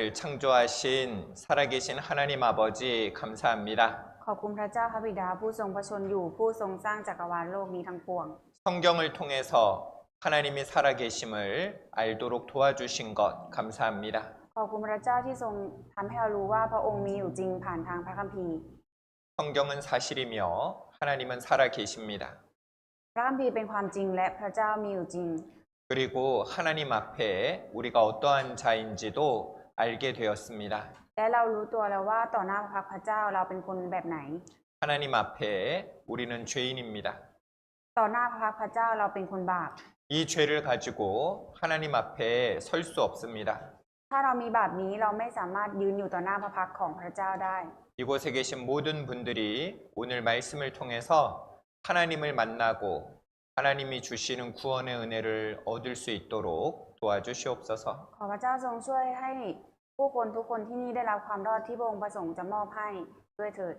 만물을 창조하신 살아계신 하나님 아버지 감사합니다. ขอบคุณพระเจ้าพระบิดาผู้ทรงพระชนอยู่ผู้ทรงสร้างจักรวาลโลกนี้ทั้งปวง 성경을 통해서 하나님이 살아계심을 알도록 도와주신 것 감사합니다. ขอบคุณพระเจ้าที่ทรงทำให้เรารู้ว่าพระองค์มีอยู่จริงผ่านทางพระคัมภีร์ 성경은 사실이며 하나님은 살아계십니다. พระคัมภีร์เป็นความจริงและพระเจ้ามีอยู่จริง 그리고 하나님 앞에 우리가 어떠한 자인지도 알게 되었습니다. และเรารู้ตัวแล้วว่าต่อหน้าพระเจ้าเราเป็นคนแบบไหน 하나님 앞에 우리는 죄인입니다. ต่อหน้าพระเจ้าเราเป็นคนบาป 이 죄를 가지고 하나님 앞에 설 수 없습니다. ถ้าเรามีบาปนี้เราไม่สามารถยืนอยู่ต่อหน้าพระพักของพระเจ้าได้ 이곳에 계신 모든 분들이 오늘 말씀을 통해서 하나님을 만나고 하나님이 주시는 구원의 은혜를 얻을 수 있도록 도와주시옵소서. ขอพระเจ้าทรงช่วยให้ผู้คนทุกคนที่นี่ได้รับความรอดที่พระองค์ประสงค์จะมอบให้ด้วยเถิด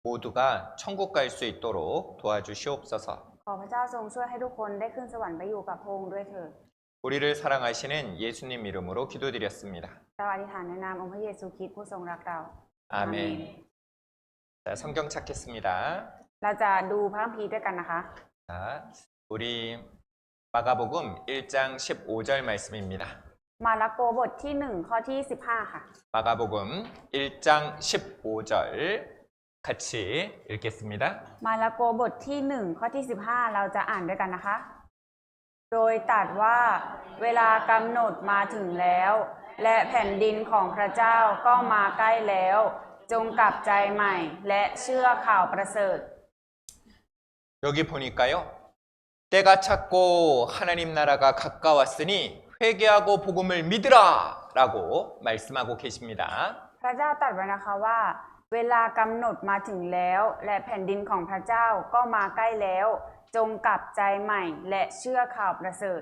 모두가 천국 갈 수 있도록 도와주시옵소서. ขอพระเจ้าทรงช่วยให้ทุกคนได้ขึ้นสวรรค์ไปอยู่กับพระองค์ด้วยเถิด 우리를 사랑하시는 예수님 이름으로 기도드렸습니다. เราอธิษฐานในนามองค์พระเยซูคริสต์ผู้ทรงรักเรา 아멘. 자, 성경 찾겠습니다. เราจะดูพระคัมภีร์ด้วยกันนะคะ 자, 우리 마가복음 1장 15절 말씀입니다. มาระโกบทที่1ข้อที่15ค่ะ 마가복음 1장 15절 같이 읽겠습니다. มาระโกบทที่1ข้อที่15เราจะอ่านด้วยกันนะคะ โดยตรัสว่าเวลากำหนดมาถึงแล้ว และแผ่นดินของพระเจ้าก็มาใกล้แล้ว จงกลับใจใหม่และเชื่อข่าวประเสริฐ 여기 보니까요. 때가 찼고 하나님 나라가 가까웠으니 회개하고 복음을 믿으라 라고 말씀하고 계십니다. พระเจ้าตรัสไว้นะคะว่า เวลากำหนดมาถึงแล้ว และแผ่นดินของพระเจ้าก็มาใกล้แล้ว จงกลับใจใหม่และเชื่อข่าวประเสริฐ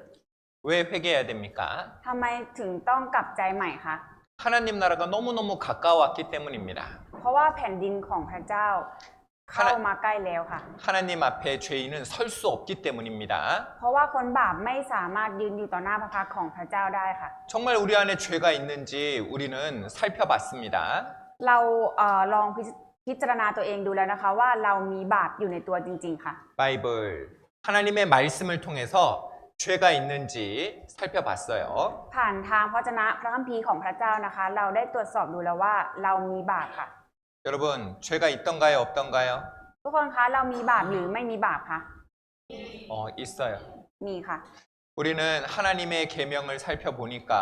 왜 회개해야 됩니까? ทำไมถึงต้องกลับใจใหม่คะ 하나님 나라가 너무너무 가까웠기 때문입니다. เพราะว่าแผ่นดินของพระเจ้าเข้ามาใกล้แล้วค่ะ 하나님 앞에 죄인은 설 수 없기 때문입니다. เพราะว่าคนบาปไม่สามารถยืนอยู่ต่อหน้าพระพักตร์ของพระเจ้าได้ค่ะ 정말 우리 안에 죄가 있는지 우리는 살펴봤습니다. เราลองพิจารณาตัวเองดูแล้วนะคะว่าเรามีบาปอยู่ในตัวจริงๆค่ะ 바이블 하나님의 말씀을 통해서 죄가 있는지 살펴봤어요. ผ่านทางพระวจนะพระคัมภีร์ของพระเจ้านะคะ เราได้ตรวจสอบดูแล้วว่าเรามีบาปค่ะ 여러분 죄가 있던가요 없던가요? ทุกคนคะเรามีบาปหรือไม่มีบาปคะ 있어요. มีค่ะ 우리는 하나님의 계명을 살펴보니까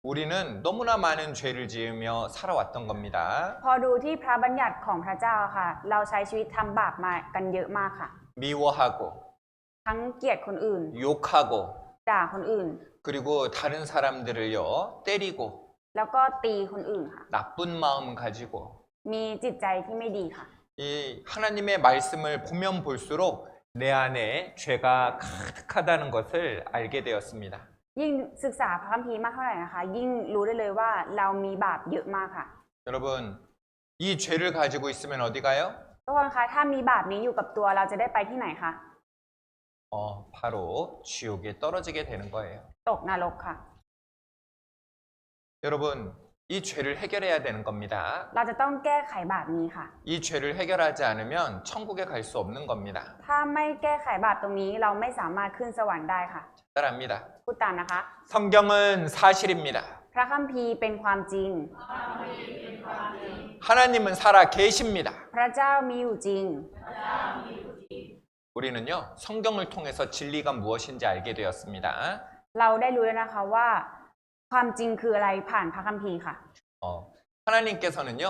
우리는 너무나 많은 죄를 지으며 살아왔던 겁니다. พอดูที่พระบัญญัติของพระเจ้าค่ะ เราใช้ชีวิตทำบาปมากันเยอะมากค่ะ 미워하고 ทั้งเกลียดคนอื่น 욕하고 ด่าคนอื่น 그리고 다른 사람들을요 때리고 แล้วก็ตีคนอื่นค่ะ 나쁜 마음 가지고 มีจิตใจที่ไม่ดีค่ะ 이 하나님의 말씀을 보면 볼수록 내 안에 죄가 가득하다는 것을 알게 되었습니다. ยิ่งศึกษาพระคัมภีร์มากเท่าไหร่นะคะ ยิ่งรู้ได้เลยว่าเรามีบาปเยอะมากค่ะ 여러분 이 죄를 가지고 있으면 어디 가요? ทุกคนคะถ้ามีบาปนี้อยู่กับตัวเราจะได้ไปที่ไหนคะ 바로 지옥에 떨어지게 되는 거예요. ตกนรกค่ะ 여러분 이 죄를 해결해야 되는 겁니다. เราจะต้องแก้ไขบาปนี้ค่ะ 이 죄를 해결하지 않으면 천국에 갈 수 없는 겁니다. ถ้าไม่แก้ไขบาปตรงนี้เราไม่สามารถขึ้นสวรรค์ได้ค่ะ 따라합니다. พูดตามนะคะ 성경은 사실입니다. พระคัมภีร์เป็นความจริง 하나님은 살아 계십니다. พระเจ้ามีอยู่จริง 우리는요 성경을 통해서 진리가 무엇인지 알게 되었습니다. เราได้รู้แล้วนะคะว่า ความจริงคืออะไรผ่านพระคัมภีร์ค่ะ 하나님께서는요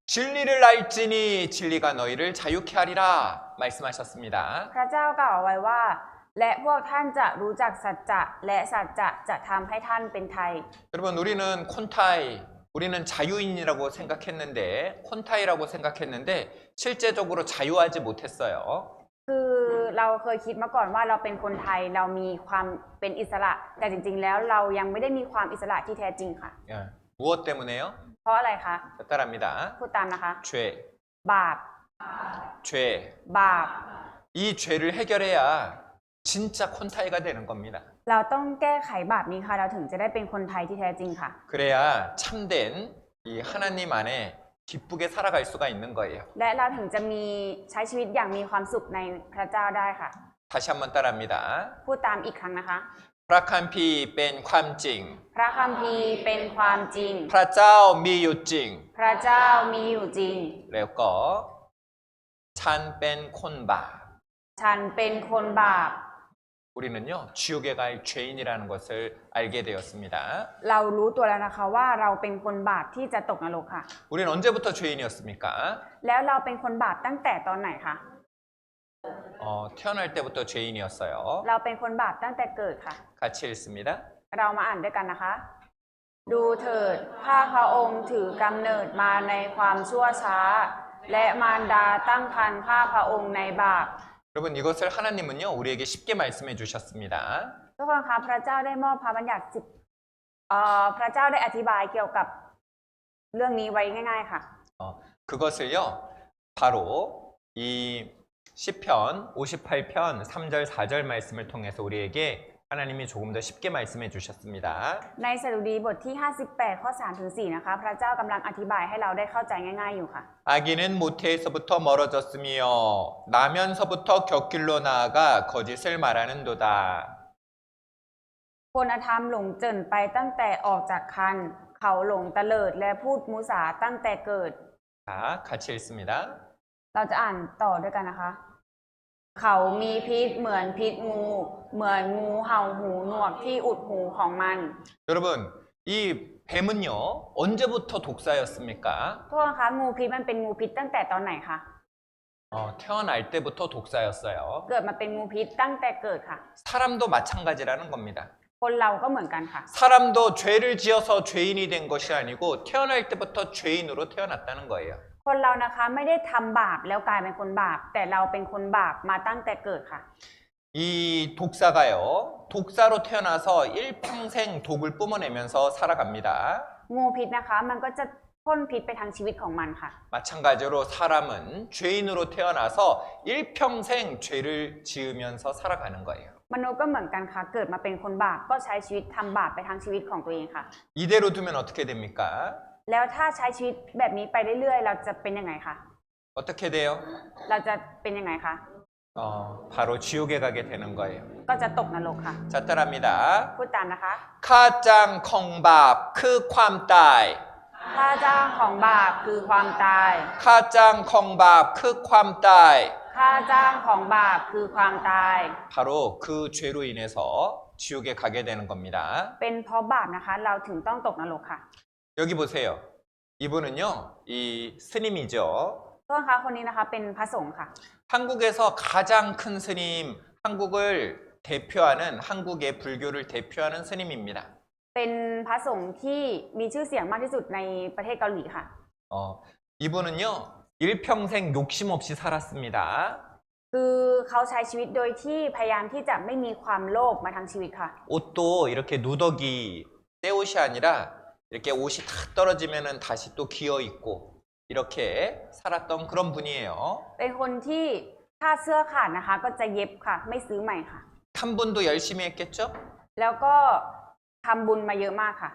진리를 알지니 진리가 너희를 자유케 하리라 말씀하셨습니다. พระเจ้ากล่าวเอาไว้ว่า และพวกท่านจะรู้จักสัจจะและสัจจะจะทำให้ท่านเป็นไทย 여러분 우리는 콘타이 우리는 자유인이라고 생각했는데 콘타이라고 생각했는데 실제적으로 자유하지 못했어요. คือเราเคยคิดมาก่อนว่าเราเป็นคนไทยเรามีความเป็นอิสระ แต่จริงๆแล้วเรายังไม่ได้มีความอิสระที่แท้จริงค่ะ 무엇 때문에요? เพราะอะไรคะ 따라합니다. พูดตามนะคะ 죄, บาป 죄. บาป 이 죄를 해결해야 진짜 콘타이가 되는 겁니다. เราต้องแก้ไขบาปนี้ค่ะ เราถึงจะได้เป็นคนไทยที่แท้จริงค่ะ 그래야 참된 이 하나님 안에 기쁘게 살아갈 수가 있는 거예요. และเราถึงจะมีใช้ชีวิตอย่างมีความสุขในพระเจ้าได้ค่ะ 다시 한번 따라합니다. พูดตามอีกครั้งนะคะ พระคัมภีร์เป็นความจริง พระคัมภีร์เป็นความจริง พระเจ้ามีอยู่จริง พระเจ้ามีอยู่จริง แล้วก็ฉันเป็นคนบาป ฉันเป็นคนบาป 우리는요 지옥에 갈 죄인이라는 것을 알게 되었습니다. เรารู้ตัวแล้วนะคะว่าเราเป็นคนบาปที่จะตกนรกค่ะ 우리는 언제부터 죄인이었습니까? แล้วเราเป็นคนบาปตั้งแต่ตอนไหนคะ 태어날 때부터 죄인이었어요. เราเป็นคนบาปตั้งแต่เกิดค่ะ 같이 읽습니다. เรามาอ่านด้วยกันนะคะ ดูเถิดข้าพระองค์ถือกำเนิดมาในความชั่วช้า และมารดาตั้งครรภ์ข้าพระองค์ในบาป 여러분 이것을 하나님은요 우리에게 쉽게 말씀해 주셨습니다. ทุกคนคะพระเจ้าได้มอบพระบัญญัติพระเจ้าได้อธิบายเกี่ยวกับเรื่องนี้ไว้ง่ายๆค่ะ 그것을요 바로 이 시편 58편 3절 4절 말씀을 통해서 우리에게 하나님이 조금 더 쉽게 말씀해 주셨습니다. ในสดุดีบทที่ 58 ข้อ 3 ถึง 4 นะคะ พระเจ้ากำลังอธิบายให้เราได้เข้าใจง่ายๆอยู่ค่ะ 아기는 모태에서부터 멀어졌으며 나면서부터 곁길로 나아가 거짓을 말하는도다. คนธรรมหลงเจิ่นไปตั้งแต่ออกจากครรภ์เขาหลงเตลิดและพูดมุสาตั้งแต่เกิด 자, 같이 읽습니다. เราจะอ่านต่อด้วยกันนะคะ เขามีพิษเหมือนพิษงู เหมือนงูเห่าหูหนวกที่อุดหูของมัน 여러분, 이 뱀은요 언제부터 독사였습니까? โทษนะคะงูพิษมันเป็นงูพิษตั้งแต่ตอนไหนคะ 태어날 때부터 독사였어요. เกิดมาเป็นงูพิษตั้งแต่เกิดค่ะ 사람도 마찬가지라는 겁니다. คนเราก็เหมือนกันค่ะ 사람도 죄를 지어서 죄인이 된 것이 아니고 태어날 때부터 죄인으로 태어났다는 거예요. คนเรานะคะไม่ได้ทำบาปแล้วกลายเป็นคนบาป แต่เราเป็นคนบาปมาตั้งแต่เกิดค่ะ 이 독사가요, 독사로 태어나서 일평생 독을 뿜어내면서 살아갑니다. งูพิษนะคะมันก็จะพ่นพิษไปทางชีวิตของมันค่ะ 마찬가지로 사람은 죄인으로 태어나서 일평생 죄를 지으면서 살아가는 거예요. มนุษย์ก็เหมือนกันค่ะ เกิดมาเป็นคนบาปก็ใช้ชีวิตทำบาปไปทางชีวิตของตัวเองค่ะ 이대로 두면 어떻게 됩니까? แล้วถ้าใช้ชีวิตแบบนี้ไปเรื่อยๆ เราจะเป็นยังไงคะ 어떻게 돼요? เราจะเป็นยังไงคะ 바로 지옥에 가게 되는 거예요. ก็จะตกนรกค่ะ 자, 따라합니다. พูดตามนะคะ 가장 콩밥 크 ความตาย ค่าจ้างของบาปคือความตาย 가장 콩밥 크 ความตาย ค่าจ้างของบาปคือความตาย 바로 그 죄로 인해서 지옥에 가게 되는 겁니다. เป็นเพราะบาปนะคะ เราถึงต้องตกนรกค่ะ 여기 보세요. 이분은요, 이 스님이죠. ต้นคะคนนี้นะคะเป็นพระสงฆ์ค่ะ 한국에서 가장 큰 스님, 한국을 대표하는 한국의 불교를 대표하는 스님입니다. เป็นพระสงฆ์ที่มีชื่อเสียงมากที่สุดในประเทศเกาหลีค่ะ 이분은요, 일평생 욕심 없이 살았습니다. คือเขาใช้ชีวิตโดยที่พยายามที่จะไม่มีความโลภมาทั้งชีวิตค่ะ 옷도 이렇게 누더기 새 옷이 아니라 이렇게 옷이 다 떨어지면은 다시 또 기어 입고 이렇게 살았던 그런 분이에요. เป็นคนที่ถ้าเสื้อขาดนะคะ ก็จะเย็บค่ะ ไม่ซื้อใหม่ค่ะ 탐분도 열심히 했겠죠? แล้วก็ทำบุญมาเยอะมากค่ะ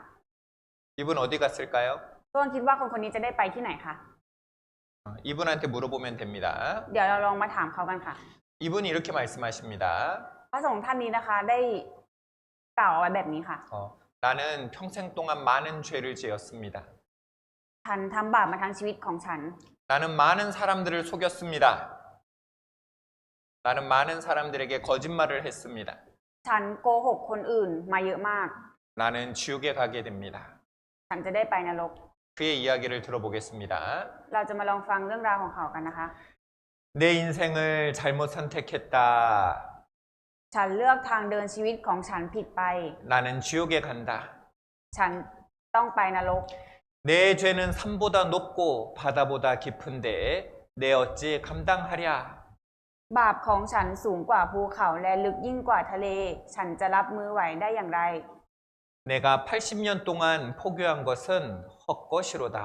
이분 어디 갔을까요? ต้นคิดว่าคนคนนี้จะได้ไปที่ไหนคะ 이분한테 물어보면 됩니다. เดี๋ยวเราลองมาถามเขากันค่ะ 이분이 이렇게 말씀하십니다. พระสงฆ์ท่านนี้นะคะได้กล่าวเอาไว้แบบนี้ค่ะ 나는 평생 동안 많은 죄를 지었습니다. ฉันทำบาปมาทั้งชีวิตของฉัน 나는 많은 사람들을 속였습니다. 나는 많은 사람들에게 거짓말을 했습니다. ฉันโกหกคนอื่นมาเยอะมาก 나는 지옥에 가게 됩니다. ฉันจะได้ไปนรก 그의 이야기를 들어보겠습니다. เราจะมาลองฟังเรื่องราวของเขากันนะคะ 내 인생을 잘못 선택했다. ฉันเลือกทางเดินชีวิตของฉันผิดไป 나는 지옥에 간다. ฉันต้องไปนรก 내 죄는 산보다 높고 바다보다 깊은데 내 어찌 감당하랴. บาปของฉันสูงกว่าภูเขาและลึกยิ่งกว่าทะเล ฉันจะรับมือไหวได้อย่างไร 내가 80년 동안 포교한 것은 헛것이로다.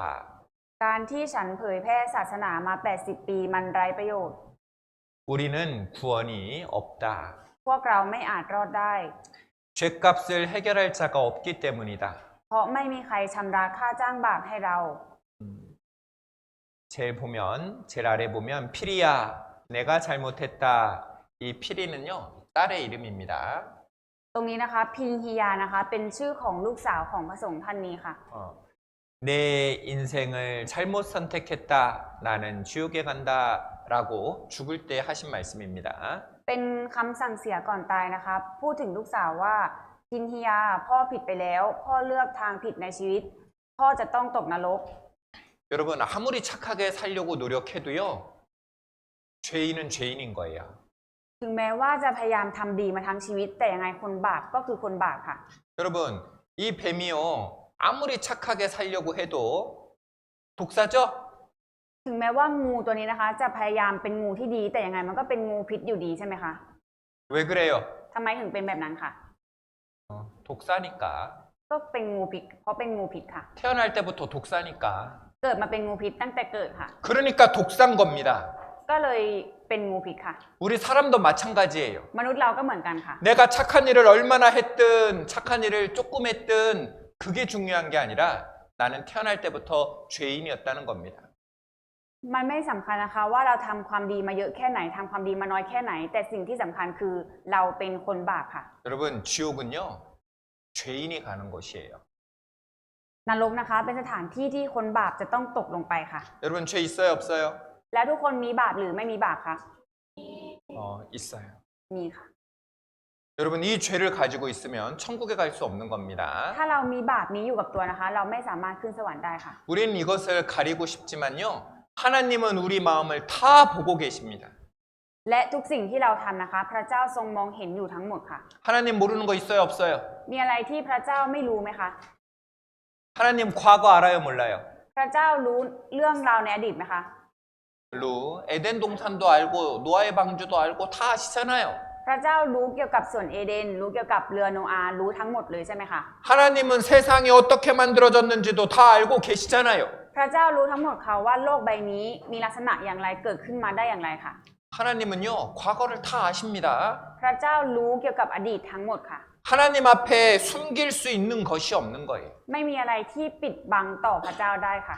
การที่ฉันเผยแพร่ศาสนามา 80 ปีมันไร้ประโยชน์ 우리는 구원이 없다. พวกเราไม่อาจรอดได้ 죄값을 해결할 자가 없기 때문이다. เพราะไม่มีใครชำระค่าจ้างบาปให้เรา 제일 아래 보면 피리야 내가 잘못했다. 이 피리는요 딸의 이름입니다. ตรงนี้นะคะพิงฮิยานะคะเป็นชื่อของลูกสาวของพระสงฆ์ท่านนี้ค่ะ 내 인생을 잘못 선택했다. 나는 지옥에 간다라고 죽을 때 하신 말씀입니다. เป็นคำสั่งเสียก่อนตายนะคะพูดถึงลูกสาวว่าพินฮิยาพ่อผิดไปแล้ว พ่อเลือกทางผิดในชีวิต พ่อจะต้องตกนรก 여러분 아무리 착하게 살려고 노력해도요 죄인은 죄인인 거예요. ถึงแม้ว่าจะพยายามทำดีมาทั้งชีวิต แต่ยังไงคนบาปก็คือคนบาปค่ะ 여러분 이 뱀이요 아무리 착하게 살려고 해도 독사죠? ถึงแม้ว่างูตัวนี้นะคะ จะพยายามเป็นงูที่ดี แต่ยังไงมันก็เป็นงูพิษอยู่ดีใช่ไหมคะ 왜 그래요? ทำไมถึงเป็นแบบนั้นค่ะ 독사니까. ก็เป็นงูพิษเพราะเป็นงูพิษค่ะ 태어날 때부터 독사니까. เกิดมาเป็นงูพิษตั้งแต่เกิดค่ะ 그러니까 독사인 겁니다. ก็เลยเป็นงูพิษค่ะ 우리 사람도 마찬가지예요. มนุษย์เราก็เหมือนกันค่ะ 내가 착한 일을 얼마나 했든 착한 일을 조금 했든 그게 중요한 게 아니라 나는 태어날 때부터 죄인이었다는 겁니다. มันไม่สำคัญนะคะว่าเราทำความดีมาเยอะแค่ไหนทำความดีมาน้อยแค่ไหน แต่สิ่งที่สำคัญคือเราเป็นคนบาปค่ะ 여러분 지옥은요 죄인이 가는 곳이에요. นรกนะคะเป็นสถานที่ที่คนบาปจะต้องตกลงไปค่ะ 여러분 죄 있어요 없어요? แล้วทุกคนมีบาปหรือไม่มีบาปคะ 있어요. มีค่ะ 여러분 이 죄를 가지고 있으면 천국에 갈 수 없는 겁니다. ถ้าเรามีบาปนี้อยู่กับตัวนะคะ เราไม่สามารถขึ้นสวรรค์ได้ค่ะ 우리는 이것을 가리고 싶지만요. 하나님은 우리 마음을 다 보고 계십니다. และทุกสิ่งที่เราทำนะคะ พระเจ้าทรงมองเห็นอยู่ทั้งหมดค่ะ 하나님 모르는 거 있어요 없어요? มีอะไรที่พระเจ้าไม่รู้ไหมคะ 하나님 과거 알아요 몰라요? พระเจ้ารู้เรื่องราวในอดีตไหมคะ 루 에덴 동산도 알고 노아의 방주도 알고 다 아시잖아요. พระเจ้ารู้เกี่ยวกับสวนเอเดน รู้เกี่ยวกับเรือโนอาห์รู้ทั้งหมดเลยใช่ไหมคะ 하나님은 세상이 어떻게 만들어졌는지도 다 알고 계시잖아요. พระเจ้ารู้ทั้งหมดค่ะว่าโลกใบนี้มีลักษณะอย่างไรเกิดขึ้นมาได้อย่างไรค่ะ 하나님은요 과거를 다 아십니다. พระเจ้ารู้เกี่ยวกับอดีตทั้งหมดค่ะ 하나님 앞에 숨길 수 있는 것이 없는 거예요. ไม่มีอะไรที่ปิดบังต่อพระเจ้าได้ค่ะ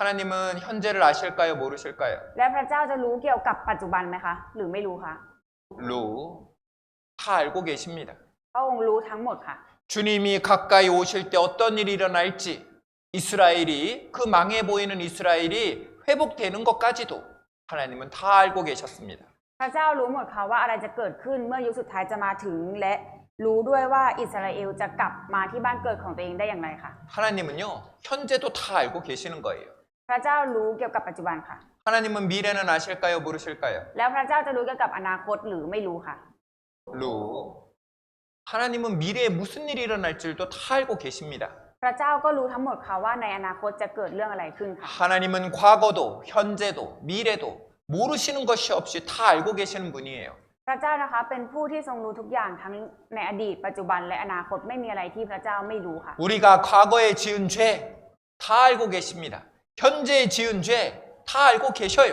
하나님은 현재를 아실까요 모르실까요? และพระเจ้าจะรู้เกี่ยวกับปัจจุบันไหมคะ หรือไม่รู้คะ 루 다 알고 계십니다. พระองค์รู้ทั้งหมดค่ะ 주님이 가까이 오실 때 어떤 일이 일어날지 이스라엘이 그 망해 보이는 이스라엘이 회복되는 것까지도 하나님은 다 알고 계셨습니다. พระเจ้ารู้หมดค่ะว่าอะไรจะเกิดขึ้นเมื่อยุคสุดท้ายจะมาถึง และรู้ด้วยว่าอิสราเอลจะกลับมาที่บ้านเกิดของตัวเองได้อย่างไรค่ะ 하나님은요 현재도 다 알고 계시는 거예요. พระเจ้ารู้เกี่ยวกับปัจจุบันค่ะ 하나님은 미래는 아실까요 모르실까요? แล้วพระเจ้าจะรู้เกี่ยวกับอนาคตหรือไม่รู้ค่ะ 루 하나님은 미래에 무슨 일이 일어날 줄도 다 알고 계십니다. พระเจ้าก็รู้ทั้งหมดค่ะว่าในอนาคตจะเกิดเรื่องอะไรขึ้นค่ะ 하나님은 과거도 현재도 미래도 모르시는 것이 없이 다 알고 계시는 분이에요. พระเจ้านะคะเป็นผู้ที่ทรงรู้ทุกอย่างทั้งในอดีตปัจจุบันและอนาคตไม่มีอะไรที่พระเจ้าไม่รู้ค่ะ 우리가 과거에 지은 죄 다 알고 계십니다. 현재에 지은 죄 다 알고 계셔요.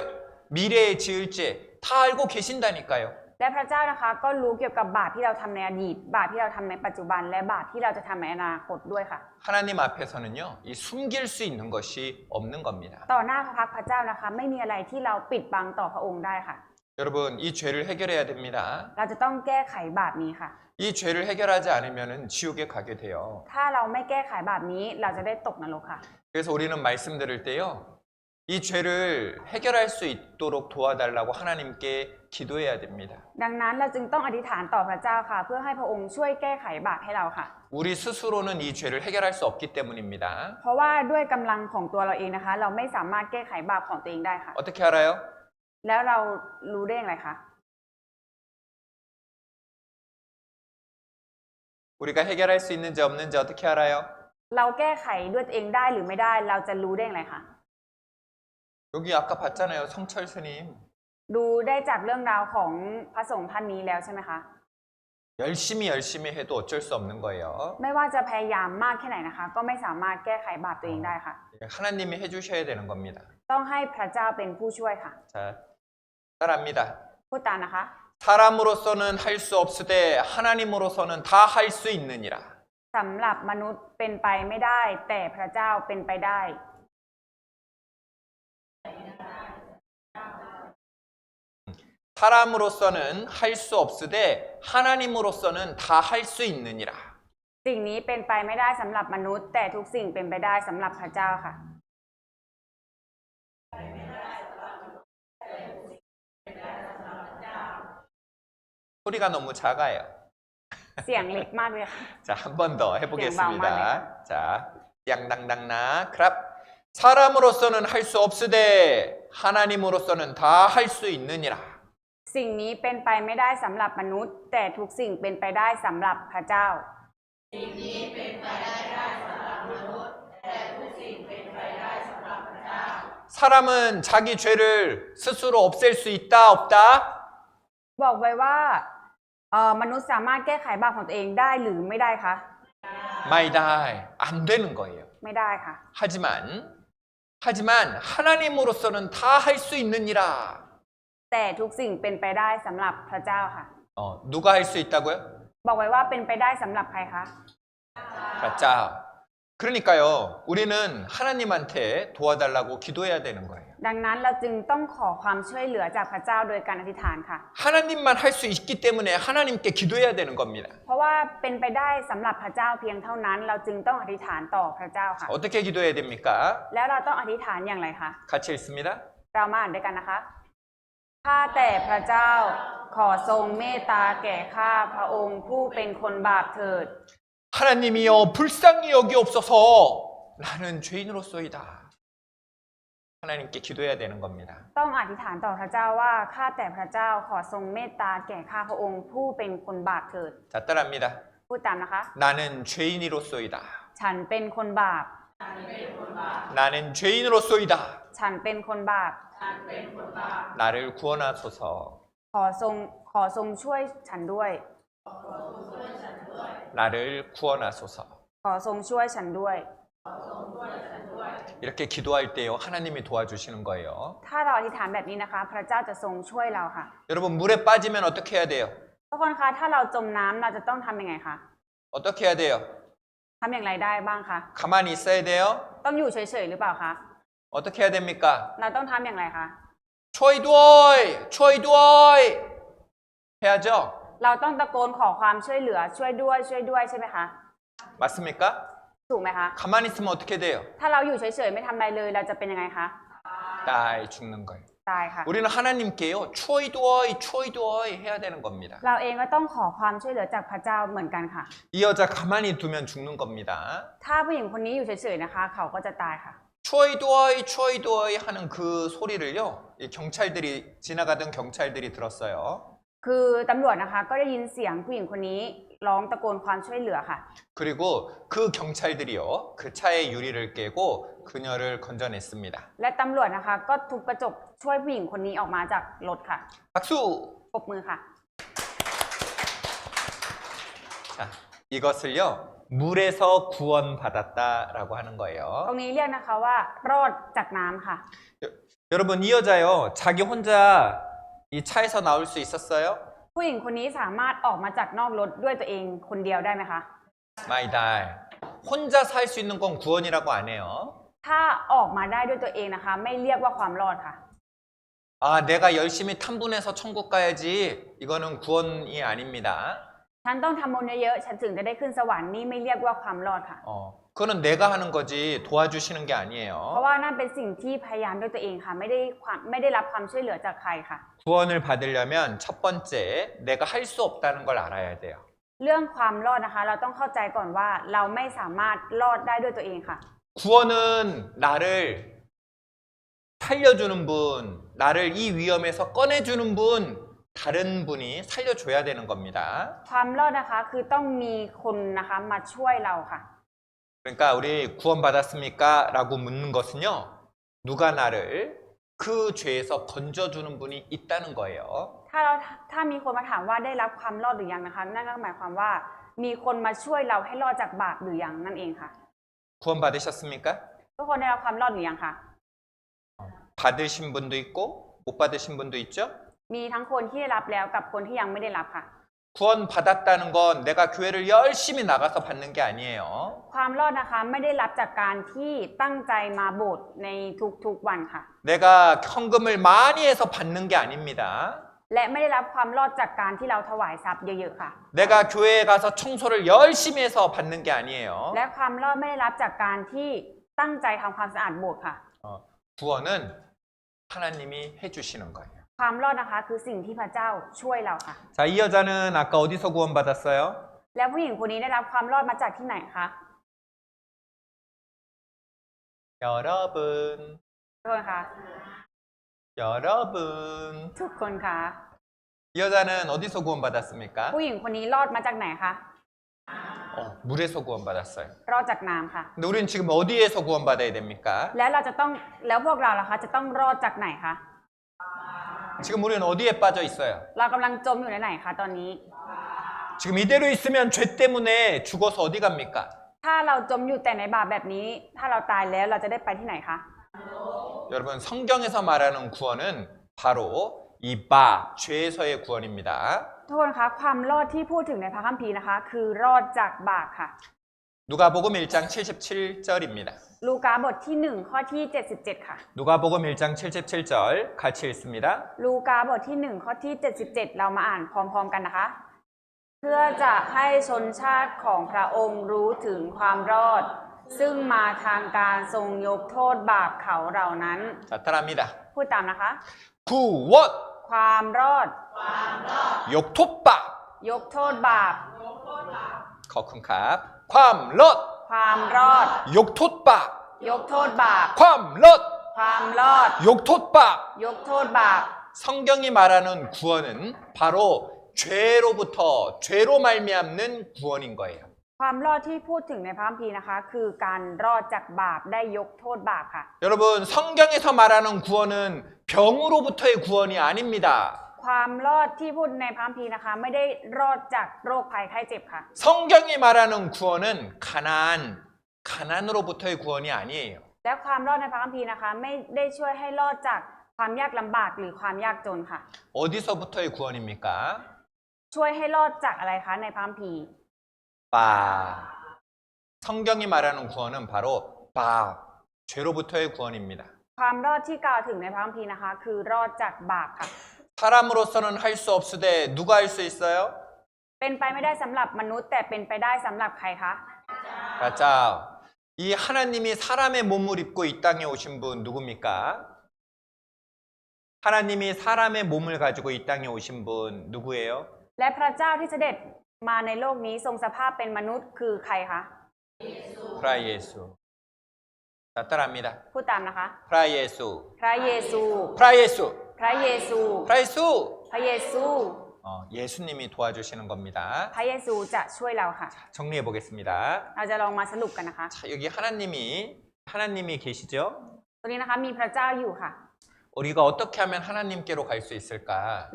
미래에 지을 죄 다 알고 계신다니까요. และพระเจ้านะคะก็รู้เกี่ยวกับบาปที่เราทำในอดีตบาปที่เราทำในปัจจุบันและบาปที่เราจะทำในอนาคตด้วยค่ะ 하나님 앞에서는요, 이 숨길 수 있는 것이 없는 겁니다. ต่อหน้าพระพักตร์พระเจ้านะคะไม่มีอะไรที่เราปิดบังต่อพระองค์ได้ค่ะ 여러분, 이 죄를 해결해야 됩니다. เราจะต้องแก้ไขบาปนี้ค่ะ 이 죄를 해결하지 않으면 지옥에 가게 돼요. ถ้าเราไม่แก้ไขบาปนี้เราจะได้ตกนรกค่ะ 그래서 우리는 말씀 들을 때요, 이 죄를 해결할 수 있도록 도와달라고 하나님께 기도해야 됩니다. ดังนั้นเราจึงต้องอธิษฐานต่อพระเจ้าค่ะ เพื่อให้พระองค์ช่วยแก้ไขบาปให้เราค่ะ 우리 스스로는 이 죄를 해결할 수 없기 때문입니다. เพราะว่าด้วยกำลังของตัวเราเองนะคะ เราไม่สามารถแก้ไขบาปของตัวเองได้ค่ะ 어떻게 알아요? แล้วเรารู้ได้อย่างไรคะ 우리가 해결할 수 있는지 없는지 어떻게 알아요? เราแก้ไขด้วยตัวเองได้หรือไม่ได้ เราจะรู้ได้อย่างไรคะ 여기 아까 봤잖아요. 성철 스님. ดูได้จากเรื่องราวของพระสงฆ์ท่านนี้แล้วใช่ไหมคะ 열심히 해도 어쩔 수 없는 거예요. ไม่ว่าจะพยายามมากแค่ไหนนะคะ ก็ไม่สามารถแก้ไขบาปตัวเองได้ค่ะ 하나님이 해주셔야 되는 겁니다. ต้องให้พระเจ้าเป็นผู้ช่วยค่ะ 자, 따라합니다. พูดตามนะคะ 사람으로서는 할 수 없으되 하나님으로서는 다 할 수 있느니라. สำหรับมนุษย์เป็นไปไม่ได้แต่พระเจ้าเป็นไปได้ 사람으로서는 할 수 없으되 하나님으로서는 다 할 수 있느니라. สิ่งนี้เป็นไปไม่ได้สำหรับมนุษย์แต่ทุกสิ่งเป็นไปได้สำหรับพระเจ้าค่ะ 소리가 너무 작아요. เสียงเล็กมากเลยค่ะ 자, 한 번 더 마음만에. 해보겠습니다. 자, 양당당나 크랍. 사람으로서는 할 수 없으되 하나님으로서는 다 할 수 있느니라. สิ่งนี้เป็นไปไม่ได้สำหรับมนุษย์แต่ทุกสิ่งเป็นไปได้สำหรับพระเจ้า 사람은 자기 죄를 스스로 없앨 수 있다 없다? บอกไว้ว่ามนุษย์สามารถแก้ไขบาปของตัวเองได้หรือไม่ได้คะ 마이다 안 되는 거예요. ไม่ได้ค่ะ 하지만 하나님으로서는 다 할 수 있느니라. แต่ทุกสิ่งเป็นไปได้สำหรับพระเจ้าค่ะ 누가 할 수 있다고요? บอกไว้ว่าเป็นไปได้สำหรับใครคะ 자, 그러니까요, 우리는 하나님한테 도와달라고 기도해야 되는 거예요. ดังนั้นเราจึงต้องขอความช่วยเหลือจากพระเจ้าโดยการอธิษฐานค่ะ 하나님만 할 수 있기 때문에 하나님께 기도해야 되는 겁니다. เพราะว่าเป็นไปได้สำหรับพระเจ้าเพียงเท่านั้น เราจึงต้องอธิษฐานต่อพระเจ้าค่ะ 어떻게 기도해야 됩니까? แล้วเราต้องอธิษฐานอย่างไรคะ 같이 읽습니다. เรามาอ่านด้วยกันนะคะข้าแต่พระเจ้าขอทรงเมตตาแก่ข้าพระองค์ผู้เป็นคนบาปเถิด 하나님이여 불쌍히 여기옵소서. 나는 죄인으로소이다. 하나님께 기도해야 되는 겁니다. ต้องอธิษฐานต่อพระเจ้าว่าข้าแต่พระเจ้าขอทรงเมตตาแก่ข้าพระองค์ผู้เป็นคนบาปเถิด 자, 따라합니다. พูดตามนะคะ 나는 죄인이로소이다. ฉันเป็นคนบาป 나는 죄인으로소이다. ฉันเป็นคนบาป 나를 구원하소서. ขอทรงช่วยฉันด้วย 나를 구원하소서. ขอทรงช่วยฉันด้วย 이렇게 기도할 때요, 하나님이 도와주시는 거예요. ถ้าเราอธิษฐานแบบนี้นะคะ พระเจ้าจะทรงช่วยเราค่ะ 여러분, 물에 빠지면 어떻게 해야 돼요? ทุกคนคะถ้าเราจมน้ำเราจะต้องทำยังไงคะ 어떻게 해야 돼요? ทำอย่างไรได้บ้างคะ 가만히 있어야 돼요? ต้องอยู่เฉยๆหรือเปล่าคะ 어떻게 해야 됩니까? เราต้องทำอย่างไรคะ 초이두어이! 초이두어이! 해야죠? เราต้องตะโกนขอความช่วยเหลือช่วยด้วยช่วยด้วยใช่ไหมคะ 맞습니까? ถูกไหมคะ 가만히 있으면 어떻게 돼요? ถ้าเราอยู่เฉยๆไม่ทำอะไรเลยเราจะเป็นยังไงคะ 나이 죽는 거예요. ตายค่ะ 우리는 하나님께요, 초이두어이, 초이두어이 해야 되는 겁니다. เราเองก็ต้องขอความช่วยเหลือจากพระเจ้าเหมือนกันค่ะ 이 여자 가만히 두면 죽는 겁니다. ถ้าผู้หญิงคนนี้อยู่เฉยๆนะคะ เขาก็จะตายค่ะ 초이두어이, 초이두어이 하는 그 소리를요, 이 경찰들이 지나가던 경찰들이 들었어요. คือตำรวจนะคะก็ได้ยินเสียงผู้หญิงคนนี้ร้องตะโกนความช่วยเหลือค่ะ 그리고 그 경찰들이요, 그 차의 유리를 깨고 그녀를 건져냈습니다. และตำรวจนะคะก็ทุบกระจกช่วยผู้หญิงคนนี้ออกมาจากรถค่ะ 박수! ปรบมือค่ะ 자, 이것을요, 물에서 구원받았다라고 하는 ตร 거예요. งนี้เรียกนะคะว่ารอดจากน้ำค่ะ 여러분, 이 여자요, 자기 혼자 이 차에서 나올 수 있었어요? ผู้หญิงคนนี้สามารถออกมาจากนอกรถด้วยตัวเองคนเดียวได้ไหมคะ 마이달. 혼자 살 수 있는 건 구원이라고 안 해요. ถ้าออกมาได้ด้วยตัวเองนะคะ ไม่เรียกว่าความรอดค่ะ 아, 내가 열심히 탐문해서 천국 가야지. 이거는 구원이 아닙니다. ฉันต้องทำบุญเยอะๆฉันถึงจะได้ขึ้นสวรรค์นี่ไม่เรียกว่าความรอดค่ะ 그거는 내가 하는 거지 도와주시는 게 เพราะ 아니에요. ว่านั่นเป็นสิ่งที่พยายามด้วยตัวเองค่ะ ไม่ได้รับความช่วยเหลือจากใครค่ะ 구원을 받으려면 첫 번째 내가 할 수 없다는 걸 알아야 돼요. เรื่องความรอดนะคะ เราต้องเข้าใจก่อนว่าเราไม่สามารถรอดได้ด้วยตัวเองค่ะ 구원은 나를 살려주는 분, 나를 이 위험에서 꺼내주는 분, 다른 분이 살려줘야 되는 겁니다. ความรอดนะคะคือต้องมีคนนะคะมาช่วยเราค่ะ 그러니까 우리 구원받았습니까? 라고 묻는 것은요. 누가 나를 그 죄에서 건져주는 분이 있다는 거예요. ถ้ามีคนมาถามว่าได้รับความรอดหรือยังนะคะ นั่นก็หมายความว่ามีคนมาช่วยเราให้รอดจากบาปหรือยังนั่นเองค่ะ 구원받으셨습니까? ทุกคนได้รับความรอดหรือยังคะ 받으신 분도 있고 못 받으신 분도 있죠? มีทั้งคนที่ได้รับแล้วกับคนที่ยังไม่ได้รับค่ะ 구원 받았다는 건 내가 교회를 열심히 나가서 받는 게 아니에요. ความรอดนะคะไม่ได้รับจากการที่ตั้งใจมาโบสถ์ในทุกๆวันค่ะ 내가 헌금을 많이 해서 받는 게 아닙니다. และไม่ได้รับความรอดจากการที่เราถวายทรัพย์เยอะๆค่ะ 내가 교회에 가서 청소를 열심히 해서 받는 게 아니에요. และความรอดไม่ได้รับจากการที่ตั้งใจทำความสะอาดโบสถ์ค่ะ 구원은 하나님이 해주시는 거예요. ความรอดนะคะคือสิ่งที่พระเจ้าช่วยเราค่ะ 자, 이 여자는 아까 어디서 구원받았어요? แล้วผู้หญิงคนนี้ได้รับความรอดมาจากที่ไหนคะ 여러분, ทุกคนคะ 여러분. ทุกคนคะ 이 여자는 어디서 구원받았습니까? ผู้หญิงคนนี้รอดมาจากไหนคะ 물에서 구원받았어요. รอดจากน้ำค่ะ 근데 우리는 지금 어디에서 구원받아야 됩니까? แล้วพวกเราล่ะคะจะต้องรอดจากไหนคะ 지금 우리는 어디에 빠져 있어요? เรากำลังจมอยู่ในไหนคะตอนนี้ 지금 이대로 있으면 죄 때문에 죽어서 어디 갑니까? ถ้าเราจมอยู่แต่ในบาปแบบนี้ ถ้าเราตายแล้วเราจะได้ไปที่ไหนคะ 여러분, 성경에서 말하는 구원은 바로 이 바, 죄에서의 구원입니다. ทุกคนคะความรอดที่พูดถึงในพระคัมภีร์นะคะ คือรอดจากบาปค่ะ 누가복음 1장 77절입니다. ลูกาบทที่1ข้อที่77ค่ะ 누가복음 1장 77절 같이 읽습니다. ลูกาบทที่1ข้อที่77เรามาอ่านพร้อมๆกันนะคะ เพื่อจะให้ชนชาติของพระองค์รู้ถึงความรอด ซึ่งมาทางการทรงยกโทษบาปเขาเหล่านั้น 자, 따라합니다. พูดตามนะคะ 구원, ความรอด 욕톱밥, ยกโทษบาป 거큰캅, 괌럿, ความรอด 욕톱밥, ยกโทษบาป 괌럿, ความรอด 욕톱밥. ยกโทษบาป 성경이 말하는 구원은 바로 죄로부터 죄로 말미암는 구원인 거예요. ความรอดที่พูดถึงในพระคัมภีร์นะคะ คือการรอดจากบาปได้ยกโทษบาปค่ะ 여러분, 성경에서 말하는 구원은 병으로부터의 구원이 아닙니다. ความรอดที่พูดในพระคัมภีร์นะคะ ไม่ได้รอดจากโรคภัยไข้เจ็บค่ะ 성경이 말하는 구원은 가난으로부터의 구원이 아니에요. และความรอดในพระคัมภีร์นะคะ ไม่ได้ช่วยให้รอดจากความยากลำบากหรือความยากจนค่ะ 어디서부터의 구원입니까? ช่วยให้รอดจากอะไรคะในพระคัมภีร์ 바. 성경이 말하는 구원은 바로 바. 죄로부터의 구원입니다. ความรอดที่กล่าวถึงในพระคัมภีร์นะคะ คือรอดจากบาปค่ะ 사람으로서는 할 수 없으되 누가 할 수 있어요? เป็นไปไม่ได้สำหรับมนุษย์แต่เป็นไปได้สำหรับใครคะ 맞아. 이 하나님이 사람의 몸을 입고 이 땅에 오신 분 누굽니까? 하나님이 사람의 몸을 가지고 이 땅에 오신 분 누구예요? และพระเจ้าที่เสด็จมาในโลกนี้ทรงสภาพเป็นมนุษย์คือใครคะ 프라 예수. 자, 따라합니다. พูดตามนะคะ 프라 예수. พระเยซู 프라 예수. พระเยซู 프라 예수. พระเยซู 예수님이 도와주시는 겁니다. พระเยซูจะช่วยเราค่ะ 정리해 보겠습니다. เราจะลองมาสรุปกันนะคะ 자, 여기 하나님이 계시죠? ตรงนี้นะคะมีพระเจ้าอยู่ค่ะ 우리가 어떻게 하면 하나님께로 갈 수 있을까?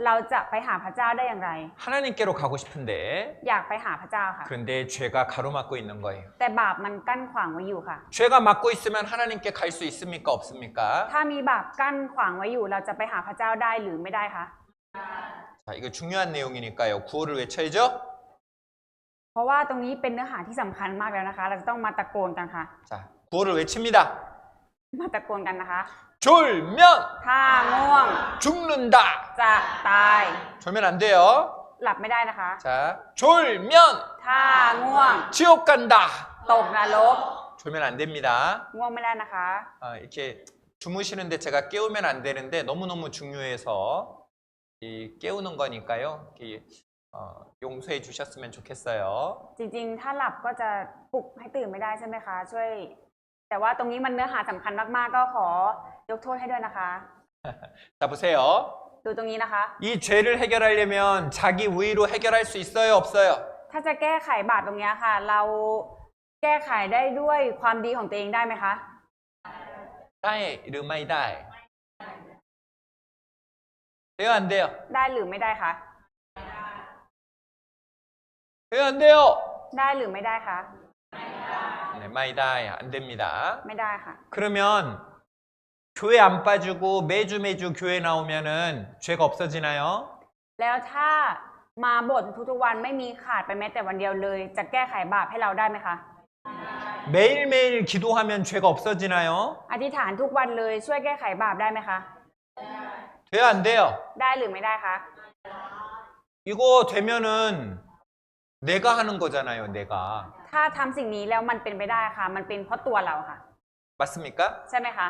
เราจะไปหาพระเจ้าได้อย่างไร 하나님께로 가고 싶은데 อยากไปหาพระเจ้าค่ะ 그런데 죄가 가로막고 있는 거예요. แต่บาปมันกั้นขวางไว้อยู่ค่ะ 죄가 막고 있으면 하나님께 갈 수 있습니까? 없습니까? ถ้ามีบาปกั้นขวางไว้อยู่ เราจะไปหาพระเจ้าได้หรือไม่ได้คะ 자, 이거 중요한 내용이니까요. 구호를 외쳐야죠. เพราะว่าตรงนี้เป็นเนื้อหาที่สำคัญมากแล้วนะคะ เราจะต้องมาตะโกนกันค่ะ 자, 구호를 외칩니다. มาตะโกนกันนะคะ 졸면 ถ้าง่วง 죽는다. จะตาย 졸면 안 돼요. หลับไม่ได้นะคะ 자, 졸면 ถ้าง่วง 지옥 간다. ตกนรก 졸면 안 됩니다. ง่วงไม่ได้นะคะ 이렇게 주무시는데 제가 깨우면 안 되는데 너무너무 중요해서 깨우는 거니까요. 이렇게, 용서해 주셨으면 좋겠어요. จริงๆ ถ้าหลับก็จะปลุกให้ตื่นไม่ได้ใช่ไหมคะ ช่วย แต่ว่าตรงนี้มันเนื้อหาสำคัญมากๆ ก็ขอยกโทษให้ด้วยนะคะ 자, 보세요. ดูตรงนี้นะคะ 이 죄를 해결하려면 자기 우위로 해결할 수 있어요, 없어요? ถ้าจะแก้ไขบาปตรงนี้ค่ะ เราแก้ไขได้ด้วยความดีของตัวเองได้ไหมคะ 다이, 르마이 다이. 돼요, 안 돼요? ได้หรือไม่ได้คะ 돼요, 안 돼요? ได้หรือไม่ได้คะ 네, 마이 다이 안 됩니다. ไม่ได้ค่ะ 그러면 교회 안 빠지고 매주 교회 나오면은 죄가 없어지나요? แล้วถ้ามาโบสถ์ทุกๆวันไม่มีขาดไปแม้แต่วันเดียวเลย จะแก้ไขบาปให้เราได้ไหมคะ 매일매일 기도하면 죄가 없어지나요? อธิษฐานทุกวันเลยช่วยแก้ไขบาปได้ไหมคะ 돼요, 안 돼요? ได้หรือไม่ได้คะ 이거 되면은 내가 하는 거잖아요, 내가. ถ้าทำสิ่งนี้แล้วมันเป็นไปได้ค่ะ มันเป็นเพราะตัวเราค่ะ 맞습니까? ใช่ไหมคะ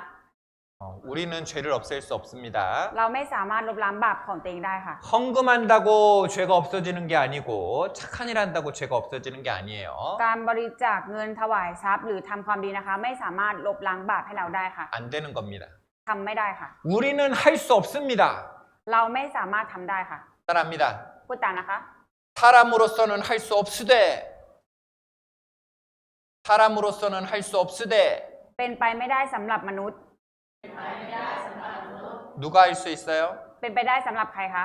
우리는 죄를 없앨 수 없습니다. เราไม่สามารถลบล้างบาปของตัวเองได้ค่ะ 헌금한다고 죄가 없어지는 게 아니고 착한 일 한다고 죄가 없어지는 게 아니에요. การบริจาคเงินถวายทรัพย์หรือทำความดีนะคะ ไม่สามารถลบล้างบาปให้เราได้ค่ะ 안 되는 겁니다. ทำไม่ได้ค่ะ 우리는 할 수 없습니다. เราไม่สามารถทำได้ค่ะ 따라합니다. พูดตามนะคะ 사람으로서는 할 수 없으되 사람으로서는 할 수 없으되 เป็นไปไม่ได้สำหรับมนุษย์ 누가 할 수 있어요? เป็นไปได้สำหรับใครคะ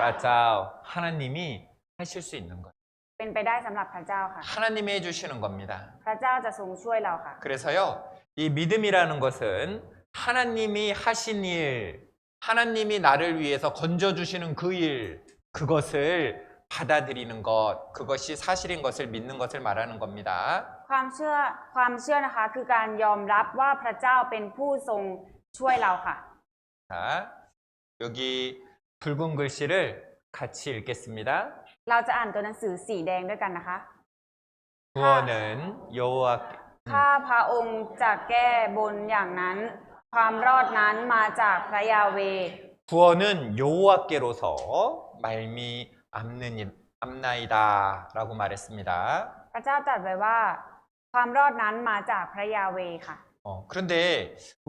맞아요. 하나님이 하실 수 있는 거예요. เป็นไปได้สำหรับพระเจ้าค่ะ 하나님이 해주시는 겁니다. พระเจ้าจะทรงช่วยเราค่ะ 그래서요, 이 믿음이라는 것은 하나님이 하신 일, 하나님이 나를 위해서 건져주시는 그 일, 그것을 받아들이는 것, 그것이 사실인 것을 믿는 것을 말하는 겁니다. ความเชื่อนะคะ คือการยอมรับว่าพระเจ้าเป็นผู้ทรงช่วยเราค่ะ 자, 여기 붉은 글씨를 같이 읽겠습니다. เราจะอ่านตัวหนังสือสีแดงด้วยกันนะคะ 구원은 여호와 ถ้าพระองค์จะแก้บนอย่างนั้น ความรอดนั้นมาจากพระยาเวห์ 구원은 여호와께로서 암나이다라고 말했습니다. พระเจ้าตรัสไว้ว่า ความรอดนั้นมาจากพระยาเวห์ค่ะ 그런데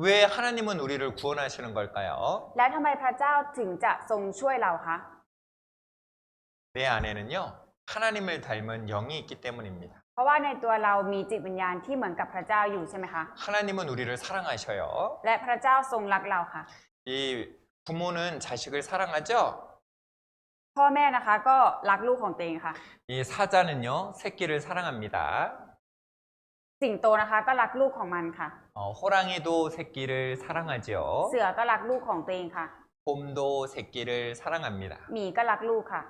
왜 하나님은 우리를 구원하시는 걸까요? แล้วทำไมพระเจ้าถึงจะทรงช่วยเราคะ 내 안에는요, 하나님을 닮은 영이 있기 때문입니다. เพราะว่าในตัวเรามีจิตวิญญาณที่เหมือนกับพระเจ้าอยู่ใช่ไหมคะ 하나님은 우리를 사랑하셔요. และพระเจ้าทรงรักเราค่ะ 이 부모는 자식을 사랑하죠? พ่อแม่นะคะก็รักลูกของตัวเองค่ะ 이 사자는요, 새끼를 사랑합니다. สิงโตนะคะก็รักลูกของมันค่ะ 호랑이도 새끼를 사랑하지요. เสือก็รักลูกของตัวเองค่ะ 곰도 새끼를 사랑합니다. หมีก็รักลูกค่ะ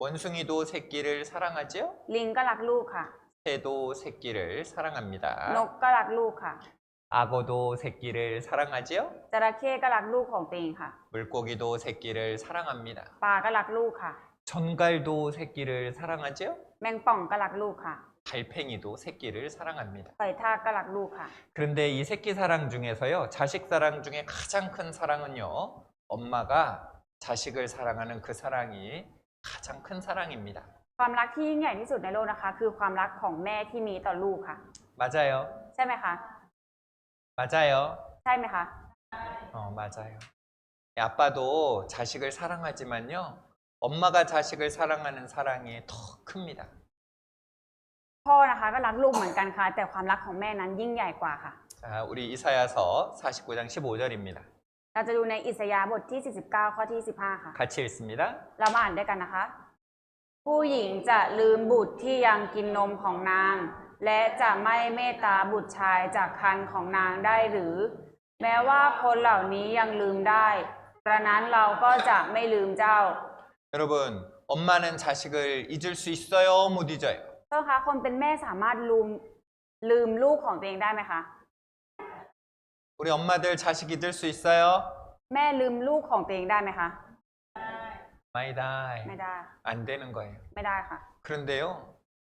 원숭이도 새끼를 사랑하지요. ลิงก็รักลูกค่ะ 새도 새끼를 사랑합니다. นกก็รักลูกค่ะ 악어도 새끼를 사랑하지요. จระเข้ก็รักลูกของตัวเองค่ะ 물고기도 새끼를 사랑합니다. ปลาก็รักลูกค่ะ 전갈도 새끼를 사랑하지요. แมงป่องก็รักลูกค่ะ 달팽이도 새끼를 사랑합니다. หอยทากก็รักลูกค่ะ 그런데 이 새끼 사랑 중에서요, 자식 사랑 중에 가장 큰 사랑은요, 엄마가 자식을 사랑하는 그 사랑이 가장 큰 사랑입니다. ความรักที่ยิ่งใหญ่ที่สุดในโลกนะคะ คือความรักของแม่ที่มีต่อลูกค่ะ 맞아요. ใช่ไหมคะ 맞아요. ใช่ไหมคะ 맞아요. 아빠도 자식을 사랑하지만요, 엄마가 자식을 사랑하는 사랑이 더 큽니다. พ่อนะคะก็รักลูกเหมือนกันค่ะ แต่ความรักของแม่นั้นยิ่งใหญ่กว่าค่ะ 자, 우리 이사야서 49장 15절입니다. เราจะดูในอิสยาห์บทที่ 49 ข้อที่ 15 ค่ะ 같이 읽습니다. เรามาอ่านด้วยกันนะคะ ผู้หญิงจะลืมบุตรที่ยังกินนมของนาง และจะไม่เมตตาบุตรชายจากครรภ์ของนางได้หรือ แม้ว่าคนเหล่านี้ยังลืมได้กระนั้นเราก็จะไม่ลืมเจ้า 여러분, 엄마는 자식을 잊을 수 있어요? 못 잊어요? ต้องคะคนเป็นแม่สามารถลืมลูกของตัวเองได้ไหมคะ 우리 엄마들 자식 잊을 수 있어요? แม่ลืมลูกของตัวเองได้ไหมคะ ไม่ 마이다. ได้ 안 되는 거예요. ไม่ได้ค่ะ 그런데요,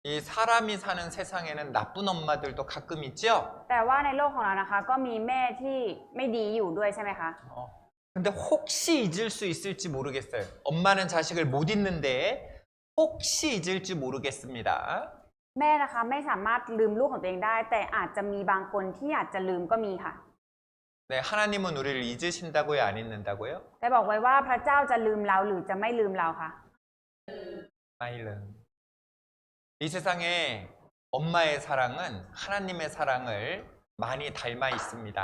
이 사람이 사는 세상에는 나쁜 엄마들도 가끔 있죠? แต่ว่าในโลกของเรานะคะ ก็มีแม่ที่ไม่ดีอยู่ด้วยใช่ไหมคะ 근데 혹시 잊을 수 있을지 모르겠어요. 엄마는 자식을 못 잊는데 혹시 잊을지 모르겠습니다. แม่นะคะไม่สามารถลืมลูกของตัวเองได้ แต่อาจจะมีบางคนที่อาจจะลืมก็มีค่ะ 네, 하나님은 우리를 잊으신다고요? 안 잊는다고요? แต่บอกไว้ว่าพระเจ้าจะลืมเราหรือจะไม่ลืมเราคะ 마일은. 이 세상에 엄마의 사랑은 하나님의 사랑을 많이 닮아 있습니다.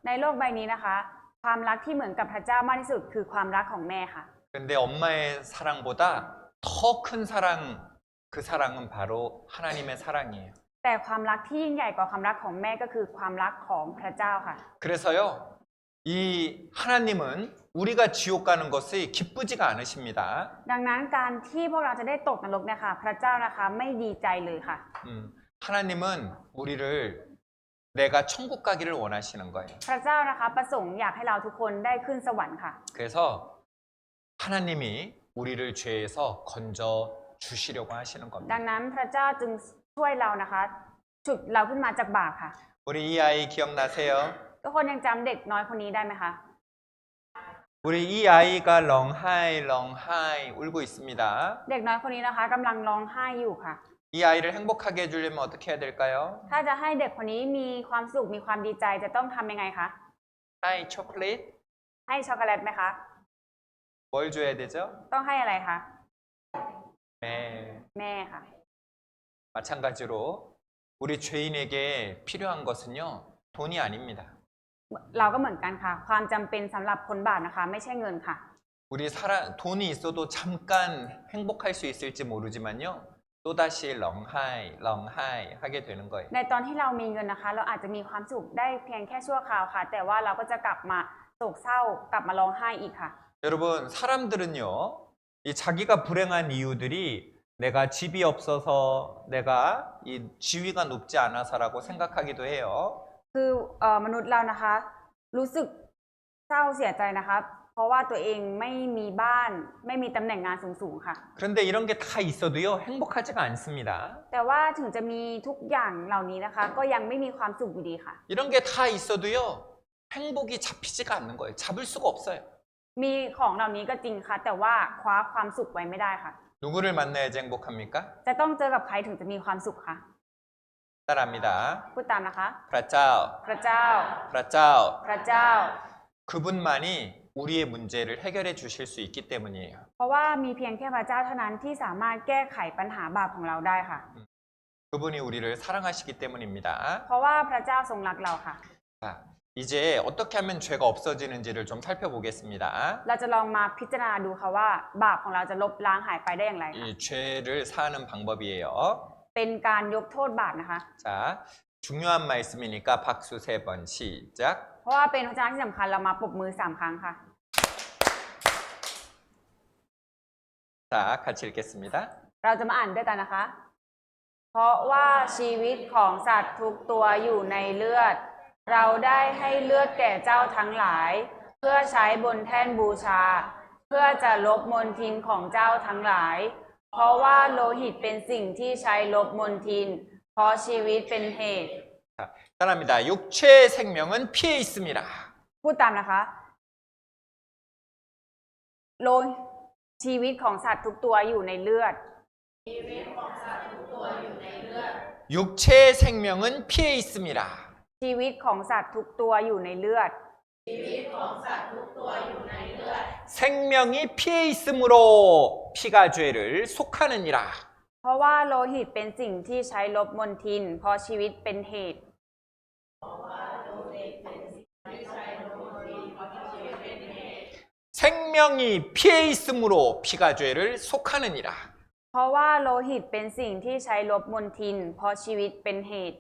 ในโลกใบนี้นะคะ ความรักที่เหมือนกับพระเจ้ามากที่สุดคือความรักของแม่ค่ะ 그런데 엄마의 사랑보다 더 큰 사랑, 그 사랑은 바로 하나님의 사랑이에요. แต่ความรักที่ยิ่งใหญ่กว่าความรักของแม่ก็คือความรักของพระเจ้าค่ะ 그래서요, 이 하나님은 우리가 지옥 가는 것이 기쁘지가 않으십니다. ดังนั้นการที่พวกเราจะได้ตกนรกเนี่ยค่ะพระเจ้านะคะไม่ดีใจเลยค่ะ 하나님은 우리를 내가 천국 가기를 원하시는 거예요. พระเจ้านะคะประสงค์อยากให้เราทุกคนได้ขึ้นสวรรค์ค่ะ 그래서 하나님이 우리를 죄에서 건져 주시려고 하시는 ดั 겁니다. งนั้นพระเจ้าจึงช่วยเรานะคะฉุดเราขึ้นมาจากบาปค่ะ 우리 이 아이 기억나세요? ทุกคนยังจำเด็กน้อยคนนี้ได้ไหมคะ 우리 이 아이가 렁하이 울고 있습니다. เด็กน้อยคนนี้นะคะกำลังร้องไห้อยู่ค่ะ 이 아이를 행복하게 해주려면 어떻게 해야 될까요? ถ้าจะให้เด็กคนนี้มีความสุขมีความดีใจจะต้องทำยังไงคะ 하이 초콜릿? ให้ช็อกโกแลตไหมคะ 뭘 줘야 되죠? ต้องให้อะไรคะ 네. แม่ค่ะ 마찬가지로 우리 죄인에게 필요한 것은요 돈이 아닙니다. เราก็เหมือนกันค่ะ ความจำเป็นสำหรับคนบาปนะคะ ไม่ใช่เงินค่ะ 우리 돈이 있어도 잠깐 행복할 수 있을지 모르지만요 또다시 렁하이 하게 되는 거예요. ในตอนที่เรามีเงินนะคะ เราอาจจะมีความสุขได้เพียงแค่ชั่วคราวค่ะ แต่ว่าเราก็จะกลับมาโศกเศร้ากลับมาร้องไห้อีกค่ะ 여러분 사람들은요 이 자기가 불행한 이유들이 내가 집이 없어서 내가 이 지위가 높지 않아서라고 생각하기도 해요. คือมนุษย์เรานะคะ รู้สึกเศร้าเสียใจนะคะ เพราะว่าตัวเองไม่มีบ้านไม่มีตำแหน่งงานสูงๆค่ะ 그런데 이런 게 다 있어도요 행복하지가 않습니다. แต่ว่าถึงจะมีทุกอย่างเหล่านี้นะคะ ก็ยังไม่มีความสุขอยู่ดีค่ะ 이런 게 다 있어도요 행복이 잡히지가 않는 거예요. 잡을 수가 없어요. มีของเหล่านี้ก็จริงค่ะ แต่ว่าคว้าความสุขไว้ไม่ได้ค่ะ 누구를 만나야지 행복합니까? จะต้องเจอกับใครถึงจะมีความสุขค่ะ 따라합니다. พูดตามนะคะ 프라짜오 พระเจ้า 프라짜오 พระเจ้า 그분만이 우리의 문제를 해결해 주실 수 있기 때문이에요. เพราะว่ามีเพียงแค่พระเจ้าเท่านั้นที่สามารถแก้ไขปัญหาบาปของเราได้ค่ะ 그분이 우리를 사랑하시기 때문입니다. เพราะว่าพระเจ้าทรงรักเราค่ะ 자, 이제 어떻게 하면 죄가 없어지는지를 좀 살펴보겠습니다. เราจะลองมาพิจารณาดูค่ะว่าบาปของเราจะลบล้างหายไปได้อย่างไรค่ะ 이 죄를 사하는 방법이에요. เป็นการยกโทษบาปนะคะ 자, 중요한 말씀이니까 박수 3번 시작. เพราะว่าเป็นพระเจ้าที่สำคัญเรามาปรบมือ3ครั้งค่ะ 자, 같이 읽겠습니다. เราจะมาอ่านด้วยกันนะคะ เพราะว่าชีวิตของสัตว์ทุกตัวอยู่ในเลือด เราได้ให้เลือดแก่เจ้าทั้งหลาย เพื่อใช้บนแท่นบูชา เพื่อจะลบมลทินของเจ้าทั้งหลาย เพราะว่าโลหิตเป็นสิ่งที่ใช้ลบมลทิน เพราะชีวิตเป็นเหตุ 자, 따라합니다. 육체의 생명은 피에 있습니다. พูดตามนะคะโลชีวิตของสัตว์ทุกตัวอยู่ในเลือด 육체의 생명은 피에 있습니다. ชีวิตของสัตว์ทุกตัวอยู่ในเลือด 생명이 피에 있으므로 피가 죄를 속하느니라. เพราะว่าโลหิตเป็นสิ่งที่ใช้ลบมลทิน เพราะชีวิตเป็นเหตุ 생명이 피에 있으므로 피가 죄를 속하느니라. เพราะว่าโลหิตเป็นสิ่งที่ใช้ลบมลทิน เพราะชีวิตเป็นเหตุ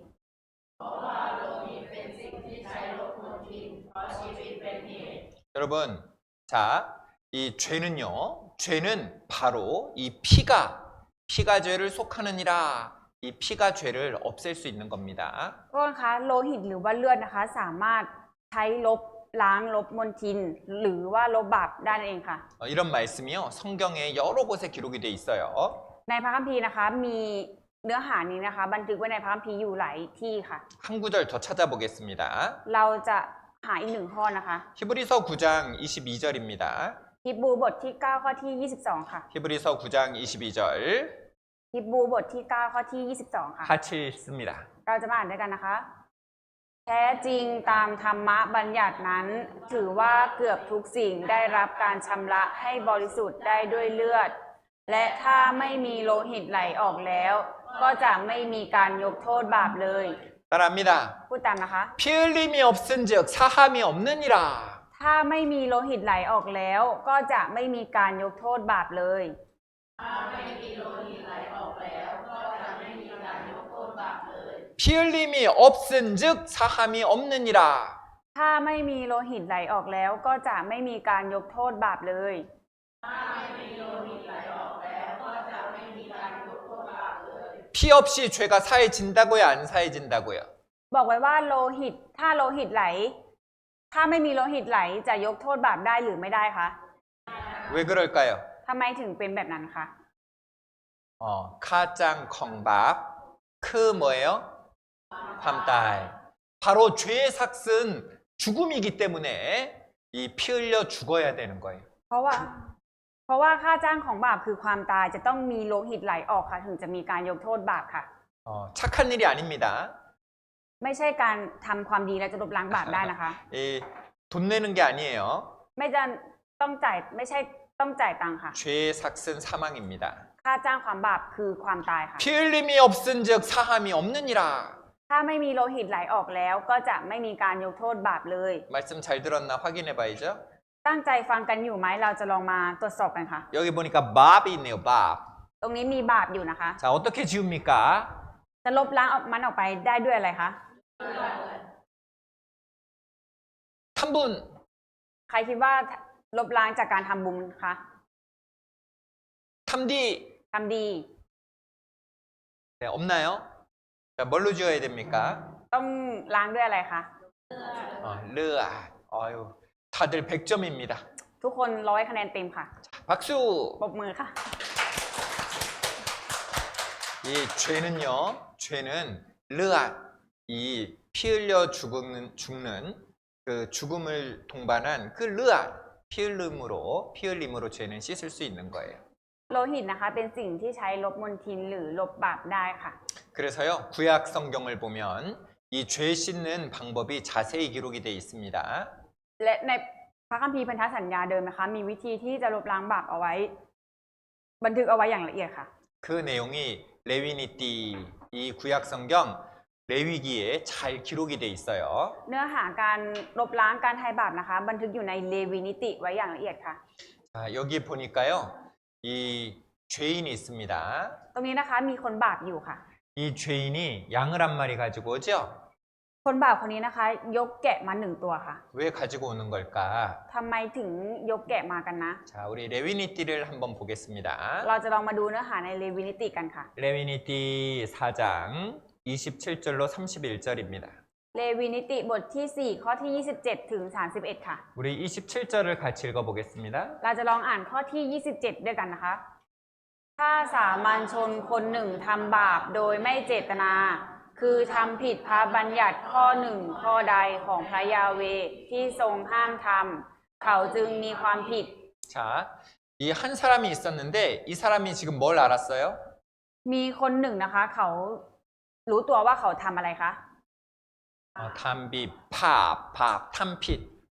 여러분, 자, 이 죄는 바로 이 피가 죄를 속하느니라. 이 피가 죄를 없앨 수 있는 겁니다. ก็นะคะโลหิตหรือว่าเลือดนะคะ สามารถใช้ลบล้างลบมลทิน หรือว่าลบบาปได้นั่นเองค่ะ 이런 말씀이요. 성경에 여러 곳에 기록이 돼 있어요. ในพระคัมภีร์นะคะมีเนื้อหานี้นะคะ บันทึกไว้ในพระคัมภีร์อยู่หลายที่ค่ะ 한 구절 더 찾아보겠습니다. เราจะหาอีกหนึ่งข้อนะคะ 히브리서 9장 22절입니다. ฮิบรูบทที่9ข้อที่22ค่ะ 히브리서 9장 22절 ฮิบรูบทที่9ข้อที่22ค่ะ 같이 읽습니다. เราจะมาอ่านด้วยกันนะคะ แท้จริงตามธรรมบัญญัตินั้น ถือว่าเกือบทุกสิ่งได้รับการชำระให้บริสุทธิ์ได้ด้วยเลือด และถ้าไม่มีโลหิตไหลออกแล้ว ก็จะไม่มีการยกโทษบาปเลย 따라합니다. พูดตามนะคะ 피 흘림이 없은즉 사함이 없느니라. ถ้าไม่มีโลหิตไหลออกแล้ว ก็จะไม่มีการยกโทษบาปเลย 피 흘림이 없은즉 사함이 없느니라. ถ้าไม่มีโลหิตไหลออกแล้วก็จะไม่มีการยกโทษบาปเลย 피 없이 죄가 사해진다고요, 안 사해진다고요? บอกไว้ว่าโลหิตถ้าโลหิตไหล ถ้าไม่มีโลหิตไหลจะยกโทษบาปได้หรือไม่ได้คะ 왜 그럴까요? ทำไมถึงเป็นแบบนั้นคะ 카짱 컹밥 크 뭐예요? 밤달. 바로 죄의 삭은 죽음이기 때문에 이 피 흘려 죽어야 되는 거예요. เพราะว่าค่าจ้างของบาปคือความตายจะต้องมีโลหิตไหลออกค่ะ ถึงจะมีการยกโทษบาปค่ะ 착한 일이 아닙니다. ไม่ใช่การทำความดีแล้วจะลบล้างบาปได้นะคะ 돈 내는 게 아니에요. ไม่จะต้องจ่ายไม่ใช่ต้องจ่ายตังค์ค่ะ 죄의 삭은 사망입니다. ค่าจ้างความบาปคือความตายค่ะ 피 흘림이 없은즉 사함이 없느니라. ถ้าไม่มีโลหิตไหลออกแล้วก็จะไม่มีการยกโทษบาปเลย 말씀 잘 들었나 확인해 봐야죠. ตั้งใจฟังกันอยู่ไหมเราจะลองมาตรวจสอบกันค่ะ 여기 보니까 밥이 있네요. 밥. ตรงนี้มีบาปอยู่นะคะ 자, 어떻게 지웁니까? จะลบล้างมันออกไปได้ด้วยอะไรคะ 탐분. ใครคิดว่าลบล้างจากการทำบุญคะ 탐디. ทำดี 네, 없나요? 자, 뭘로 지어야 됩니까? ต้องล้างด้วยอะไรคะ 르아. 아유, 다들 100점입니다. ทุกคน100 คะแนนเต็มค่ะ 박수. ปรบมือค่ะ 이 죄는 르아. 이 피 흘려 죽는 그 죽음을 동반한 그 르아. 피 흘림으로 죄는 씻을 수 있는 거예요. โลหิตนะคะเป็นสิ่งที่ใช้ลบมลทินหรือลบบาปได้ค่ะ 그래서요, 구약 성경을 보면 이 죄 씻는 방법이 자세히 기록이 되어 있습니다. และในพระคัมภีร์พันธสัญญาเดิมนะคะ มีวิธีที่จะลบล้างบาปเอาไว้ บันทึกเอาไว้อย่างละเอียดค่ะ 그 내용이 레위니띠 이 구약 성경 레위기에 잘 기록이 돼 있어요. เนื้อหาการลบล้างการไถ่บาปนะคะ บันทึกอยู่ในเลวีนิติไว้อย่างละเอียดค่ะ 자, 여기 보니까요, 이 죄인이 있습니다. ตรงนี้นะคะมีคนบาปอยู่ค่ะ 이 죄인이 양을 한 마리 가지고 오죠? คนบาปคนนี้นะคะ ยกแกะมา1 ตัวค่ะ 왜 가지고 오는 걸까? ทำไมถึงยกแกะมากันนะ 자, 우리 레위니띠를 한번 보겠습니다. เราจะลองมาดูเนื้อหาในเลวีนิติกันค่ะ 레위니띠 4장 27절로 31절입니다. เลวีนิติบทที่ 4 ข้อที่ 27 ถึง 31 ค่ะ 우리 27절을 같이 읽어보겠습니다. เราจะลองอ่านข้อที่ 27 ด้วยกันนะคะ ถ้าสามัญชนคนหนึ่งทำบาปโดยไม่เจตนา คือทำผิดพระบัญญัติข้อหนึ่งข้อใดของพระยาเวห์ที่ทรงห้ามทำเขาจึงมีความผิด 자, 이 한 사람이 있었는데 이 사람이 지금 뭘 알았어요? มีคนหนึ่งนะคะ เขารู้ตัวว่าเขาทำอะไรคะ 담비, 탐핏,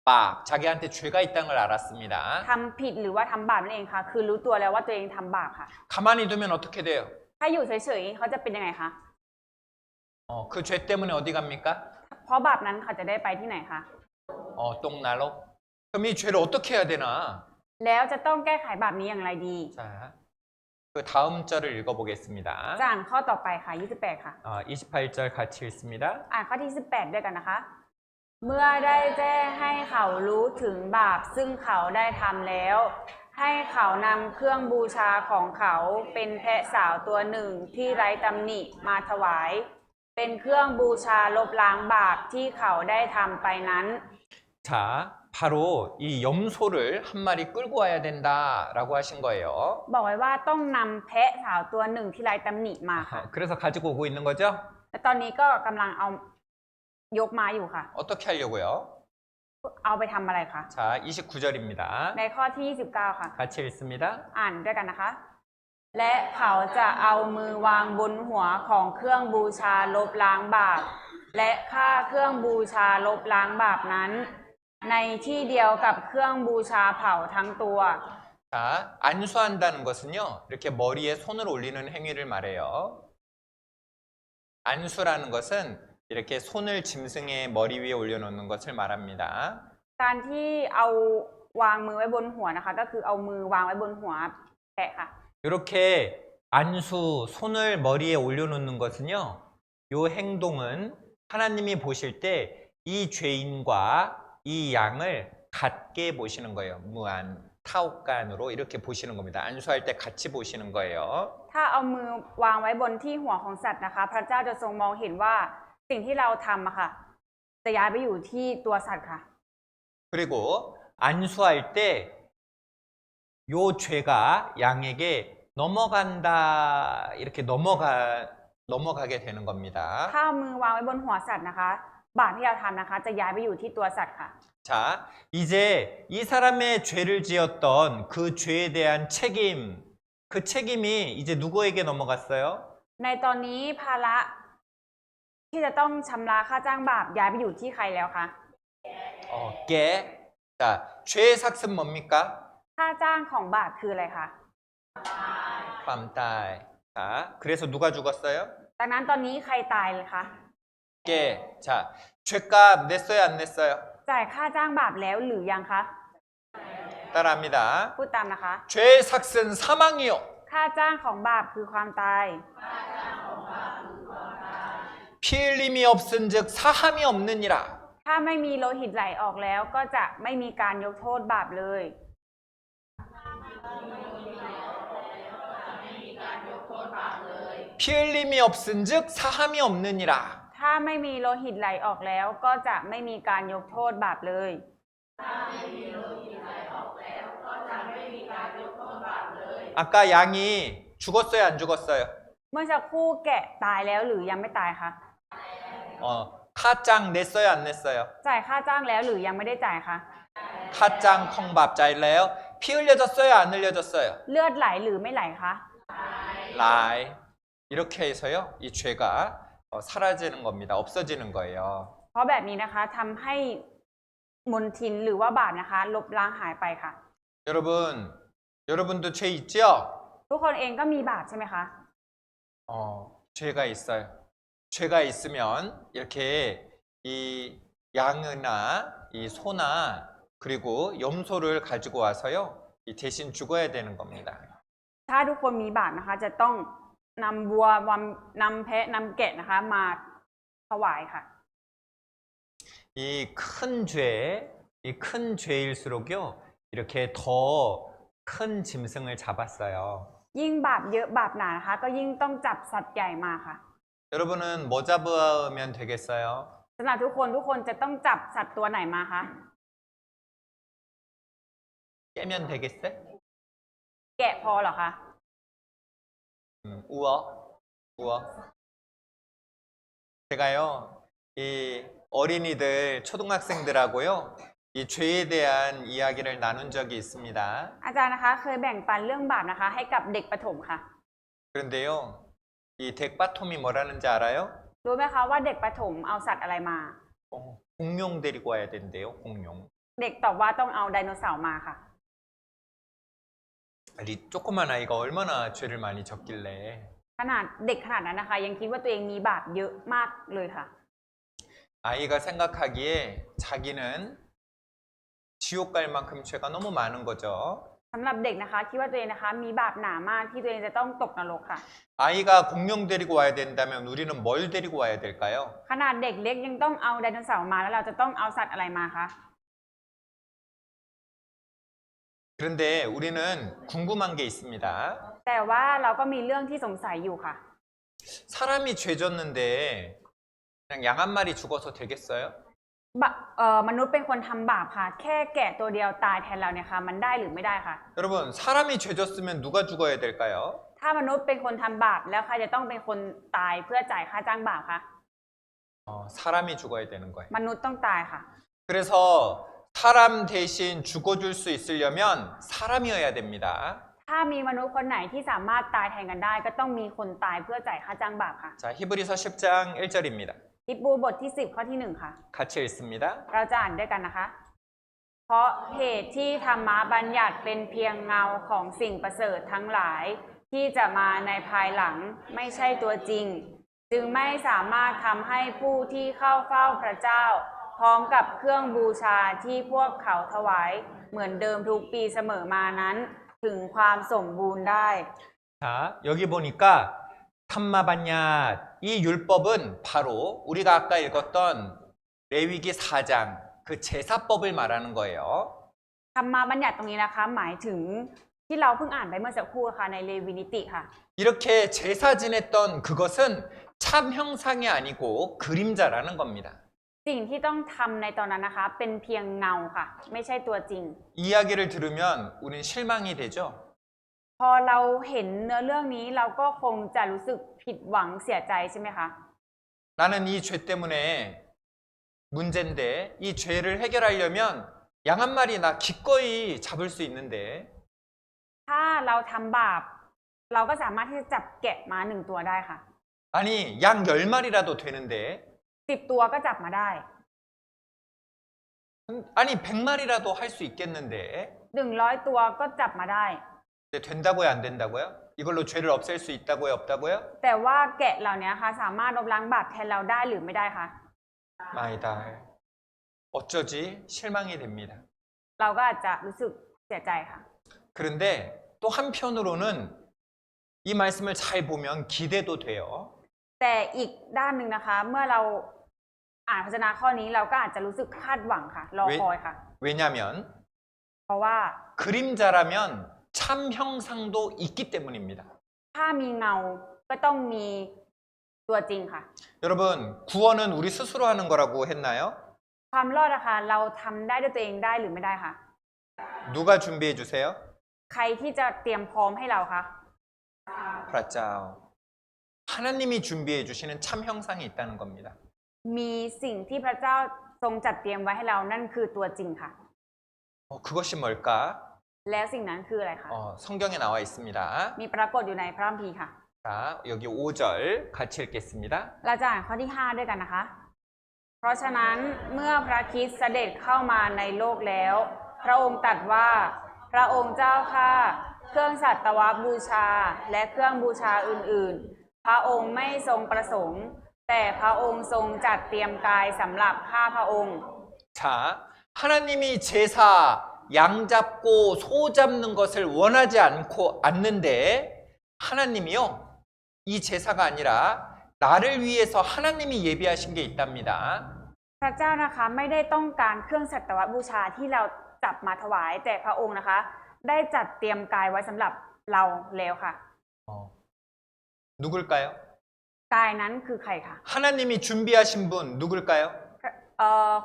밥. 자기한테 죄가 있다는 걸 알았습니다. ทำผิดหรือว่าทำบาปนั่นเองค่ะ คือรู้ตัวแล้วว่าตัวเองทำบาปค่ะ 가만히 두면 어떻게 돼요? ถ้าอยู่เฉยๆเขาจะเป็นยังไงคะ 그 죄 때문에 어디 갑니까? เพราะบาปนั้นเขาจะได้ไปที่ไหนคะ 똥날로? 그럼 이 죄를 어떻게 해야 되나? แล้วจะต้องแก้ไขบาปนี้อย่างไรดี 자, 그 다음 절을 읽어보겠습니다. จะอ่านข้อต่อไปค่ะ 28 ค่ะ 28절 같이 읽습니다. อ่านข้อที่ 18 ด้วยกันนะคะ เมื่อได้แจ้งให้เขารู้ถึงบาปซึ่งเขาได้ทำแล้ว ให้เขานำเครื่องบูชาของเขาเป็นแพะสาวตัวหนึ่งที่ไร้ตำหนิมาถวาย เป็นเครื่องบูชาลบล้างบาปที่เขาได้ทำไปนั้น 자, 바로 이 염소를 한 마리 끌고 와야 된다라고 하신 거예요. บอกไว้ว่าต้องนำแพะสาวตัวหนึ่งที่ไร้ตำหนิมาค่ะ 그래서 가지고 오고 있는 거죠? และตอนนี้ก็กำลังเอายกมาอยู่ค่ะ 어떻게 하려고요? เอาไปทำอะไรคะ 자, 29절입니다. ในข้อที่ 29 ค่ะ 같이 읽습니다. อ่านด้วยกันนะคะ และเขาจะเอามือวางบนหัวของเครื่องบูชาลบล้างบาป และฆ่าเครื่องบูชาลบล้างบาปนั้น ในที่เดียวกับเครื่องบูชาเผาทั้งตัว 자, 안수한다는 것은요, 이렇게 머리에 손을 올리는 행위를 말해요. 안수라는 것은 이렇게 손을 짐승의 머리 위에 올려놓는 것을 말합니다. การที่เอาวางมือไว้บนหัวนะคะ ก็คือเอามือวางไว้บนหัวแพะค่ะ 이렇게 안수, 손을 머리에 올려놓는 것은요, 이 행동은 하나님이 보실 때 이 죄인과 이 양을 같게 보시는 거예요. 무한 타옥간으로 이렇게 보시는 겁니다. 안수할 때 같이 보시는 거예요. ถ้าเอามือวางไว้บนที่หัวของสัตว์นะคะ พระเจ้าจะทรงมองเห็นว่าสิ่งที่เราทำอะค่ะ จะย้ายไปอยู่ที่ตัวสัตว์ค่ะ 그리고 안수할 때 요 죄가 양에게 넘어간다 이렇게 넘어가게 되는 겁니다. ถ้าเอามือวางไว้บนหัวสัตว์นะคะ บาปที่เราทำนะคะ จะย้ายไปอยู่ที่ตัวสัตว์ค่ะ 자, 이제 이 사람의 죄를 지었던 그 죄에 대한 책임, 그 책임이 이제 누구에게 넘어갔어요? ในตอนนี้ภาระที่จะต้องชำระค่าจ้างบาปย้ายไปอยู่ที่ใครแล้วคะ 깨. 자, 죄의 삭은 뭡니까? ค่าจ้างของบาปคืออะไรคะ 빰따이. 자, 그래서 누가 죽었어요? ดังนั้นตอนนี้ใครตายเลยคะ 깨. 자, 죄값 냈어요, 안 냈어요? จ่ายค่าจ้างบาปแล้วหรือยังคะ 따라합니다. พูดตามนะคะ 죄의 삭은 사망이요. ค่าจ้างของบาปคือความตาย 피 흘림이 없은즉 사함이 없느니라. ถ้าไม่มีโลหิตไหลออกแล้วก็จะไม่มีการยกโทษบาปเลย 피 흘림이 없은즉 사함이 없느니라. ถ้าไม่มีโลหิตไหลออกแล้วก็จะไม่มีการยกโทษบาปเลย 아까 양이 죽었어요, 안 죽었어요? เมื่อสักครู่แกะตายแล้วหรือยังไม่ตายคะ 카짱 냈어요, 안 냈어요? จ่ายค่าจ้างแล้วหรือยังไม่ได้จ่ายคะ 카짱 콩밥 짜일래요? 피 흘려졌어요, 안 흘려졌어요? เลือดไหลหรือไม่ไหลคะ 라이. 이렇게 해서요, 이 죄가 사라지는 겁니다. 없어지는 거예요. เพราะแบบนี้นะคะทำให้มลทินหรือว่าบาปนะคะ ลบล้างหายไปค่ะ 여러분도 죄 있죠? ทุกคนเองก็มีบาปใช่ไหมคะ 죄가 있어요. 죄가 있으면 이렇게 이 양이나 이 소나 그리고 염소를 가지고 와서요, 이 대신 죽어야 되는 겁니다. ถ้าทุกคนมีบาปนะคะ จะต้องนำวัวนำแพะนำแกะนะคะมาถวายค่ะ 이 큰 죄일수록요, 이렇게 더 큰 짐승을 잡았어요. ยิ่งบาปเยอะบาปหนานะคะ ก็ยิ่งต้องจับสัตว์ใหญ่มาค่ะ 여러분은 뭐 잡으면 되겠어요? สำหรับทุกคนจะต้องจับสัตว์ตัวไหนมาคะ 깨면 되겠어요? แกะพอเหรอคะ 우어. 제가요, 이 어린이들, 초등학생들하고요, 이 죄에 대한 이야기를 나눈 적이 있습니다. อาจารย์นะคะเคยแบ่งปันเรื่องบาปนะคะ ให้กับเด็กประถมค่ะ 그런데요, 이 덱바톰이 뭐라는지 알아요? รู้ไหมคะว่าเด็กประถมเอาสัตว์อะไรมา 공룡 데리고 와야 된대요, 공룡. เด็กตอบว่าต้องเอาไดโนเสาร์มาค่ะ 이 조그만 아이가 얼마나 죄를 많이 졌길래. ขนาดเด็กขนาดนั้นนะคะ ยังคิดว่าตัวเองมีบาปเยอะมากเลยค่ะ 아이가 생각하기에 자기는 지옥 갈 만큼 죄가 너무 많은 거죠. สำหรับเด็กนะคะ คิดว่าตัวเองนะคะ มีบาปหนามากที่ตัวเองจะต้องตกนรกค่ะ 아이가 공룡 데리고 와야 된다면 우리는 뭘 데리고 와야 될까요? ขนาดเด็กเล็กยังต้องเอาไดโนเสาร์มาแล้วเราจะต้องเอาสัตว์อะไรมาคะ 그런데 우리는 궁금한 게 있습니다. แต่ว่าเราก็มีเรื่องที่สงสัยอยู่ค่ะ 사람이 죄 졌는데 그냥 양 한 마리 죽어서 되겠어요? มนุษย์เป็นคนทำบาปค่ะ แค่แกะตัวเดียวตายแทนเราเนี่ยค่ะ มันได้หรือไม่ได้ค่ะ 여러분, 사람이 죄 졌으면 누가 죽어야 될까요? ถ้ามนุษย์เป็นคนทำบาปแล้วใครจะต้องเป็นคนตายเพื่อจ่ายค่าจ้างบาปคะ 사람이 죽어야 되는 거예요. มนุษย์ต้องตายค่ะ 그래서 사람 대신 죽어줄 수 있으려면 사람이어야 됩니다. ถ้ามีมนุษย์คนไหนที่สามารถตายแทนกันได้ ก็ต้องมีคนตายเพื่อจ่ายค่าจ้างบาปค่ะ 자, 히브리서 10장 1절입니다. ฮิบรูบทที่ 10 ข้อที่ 1 ค่ะ 같이 읽습니다. เราจะอ่านด้วยกันนะคะ เพราะเหตุที่ธรรมบัญญัติเป็นเพียงเงาของสิ่งประเสริฐทั้งหลาย ที่จะมาในภายหลังไม่ใช่ตัวจริง จึงไม่สามารถทำให้ผู้ที่เข้าเฝ้าพระเจ้า พร้อมกับเครื่องบูชาที่พวกเขาถวายเหมือนเดิมทุกปีเสมอมานั้น ถึงความสมบูรณ์ได้ 자, 여기 보니까 탐마반야 이 율법은 바로 우리가 아까 읽었던 레위기 4장 그 제사법을 말하는 거예요. ธรรมบัญญัติตรงนี้นะคะหมายถึงที่เราเพิ่งอ่านไปเมื่อสักครู่ค่ะในเลวีนิติค่ะ 이렇게 제사 지냈던 그것은 참 형상이 아니고 그림자라는 겁니다. สิ่งที่ต้องทำในตอนนั้นนะคะเป็นเพียงเงาค่ะไม่ใช่ตัวจริง 이야기를 들으면 우린 실망이 되죠. พอเราเห็นเนื้อเรื่องนี้เราก็คงจะรู้สึกผิดหวังเสียใจใช่ไหมคะ 나는 이 죄 때문에 문제인데 이 죄를 해결하려면 양 한 마리 나 기꺼이 잡을 수 있는데 ถ้าเราทำบาปเราก็สามารถที่จะจับแกะมา1 ตัวได้ค่ะ 아니 양 10마리라도 되는데 10 ตัวก็จับมาได้ 아니 100마리라도 할 수 있겠는데 100 ตัวก็จับมาได้ 근데 된다고요 안 된다고요? 이걸로 죄를 없앨 수 있다고요 없다고요? แต่ว่าแกะเหล่านี้ค่ะสามารถลบล้างบาปแทนเราได้หรือไม่ได้คะ 아니다. 어쩌지 실망이 됩니다. เราก็อาจจะรู้สึกเสียใจค่ะ 그런데 또 한편으로는 이 말씀을 잘 보면 기대도 돼요. แต่อีกด้านหนึ่งนะคะเมื่อเราอ่านพระวจนะข้อนี้เราก็อาจจะรู้สึกคาดหวังค่ะรอคอยค่ะ 왜냐하면 เพราะว่า 그림자라면 참 형상도 있기 때문입니다. ถ้ามีเงาก็ต้องมีตัวจริงค่ะ 여러분 구원은 우리 스스로 하는 거라고 했나요? ความรอดนะคะเราทำได้ด้วยตัวเองได้หรือไม่ได้คะ 누가 준비해 주세요? ใครที่จะเตรียมพร้อมให้เราคะ 프라짜오. 하나님이 준비해 주시는 참 형상이 있다는 겁니다. มีสิ่งที่พระเจ้าทรงจัดเตรียมไว้ให้เรานั่นคือตัวจริงค่ะ 그것이 뭘까? แล้วสิ่งนั้นคืออะไรคะ 성경에 나와 있습니다. มีปรากฏอยู่ในพระคัมภีร์ค่ะ 자, 여기 5절 같이 읽겠습니다. เราจะอ่านข้อที่ 5 ด้วยกันนะคะ เพราะฉะนั้นเมื่อพระคริสต์เสด็จเข้ามาในโลกแล้ว พระองค์ตรัสว่าพระองค์เจ้าข้าเครื่องสัตวบูชาและเครื่องบูชาอื่นๆ พระองค์ไม่ทรงประสงค์ แต่พระองค์ทรงจัดเตรียมกายสำหรับข้าพระองค์ 자, 하나님이 제사 양 잡고 소 잡는 것을 원하지 않는데 하나님이요 이 제사가 아니라 나를 위해서 하나님이 예비하신 게 있답니다. พระเจ้านะคะไม่ได้ต้องการเครื่องสัตวบูชาที่เราจับมาถวาย แต่พระองค์นะคะได้จัดเตรียมกายไว้สำหรับเราแล้วค่ะ 누굴까요? กายนั้นคือใครคะ 하나님이 준비하신 분 누굴까요?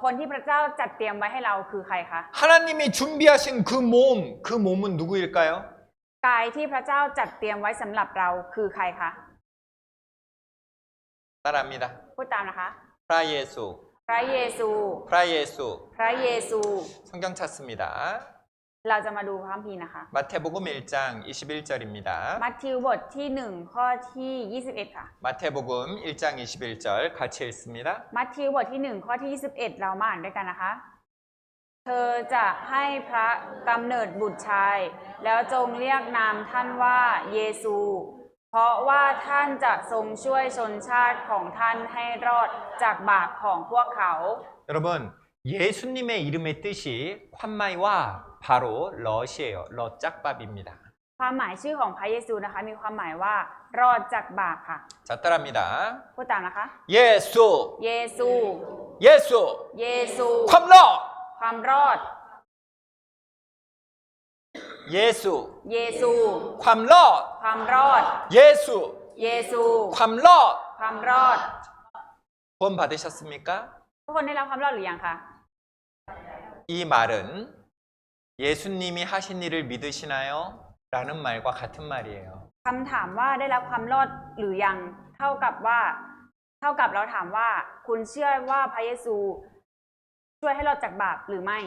คนที่พระเจ้าจัดเตรียมไว้ให้เราคือใครคะ 하나님이 준비하신 그 몸은 누구일까요? กายที่พระเจ้าจัดเตรียมไว้สำหรับเราคือใครคะ 따라합니다. พูดตามนะคะ 프라예수, พระเยซู 프라예수. พระเยซู 성경 찾습니다. เราจะมาดูพระคัมภีร์นะคะ 마태복음 1장 21절입니다. มัทธิวบทที่ 1 ข้อที่ 21 ค่ะ 마태복음 1장 21절 같이 읽습니다. มัทธิวบทที่ 1 ข้อที่ 21 เรามาอ่านด้วยกันนะคะ เธอจะให้พระกำเนิดบุตรชาย แล้วจงเรียกนามท่านว่าเยซู เพราะว่าท่านจะทรงช่วยชนชาติของท่านให้รอดจากบาปของพวกเขา 여러분 예수님의 이름의 뜻이 콴마이와 바로 럿이에요. 럿짝밥입니다. ความหมายชื่อของพระเยซูนะคะมีความหมายว่ารอดจากบาปค่ะ 자, 따라합니다. พูดตามนะคะ 예수, เยซู 예수, เยซู 콴러, ความรอด 예수, เยซู 콴러, ความรอด 예수, เยซู 콴러. ความรอด 구원 받으셨습니까? ทุกคนได้รับความรอดหรือยังคะ 이 말은 예수님이 하신 일을 믿으시나요? 라는 말과 같은 말이에요. คำถามว่าได้รับความรอดหรือยังเท่ากับเราถามว่าคุณเชื่อว่าพระเยซูช่วยให้รอดจากบาปหรือไม่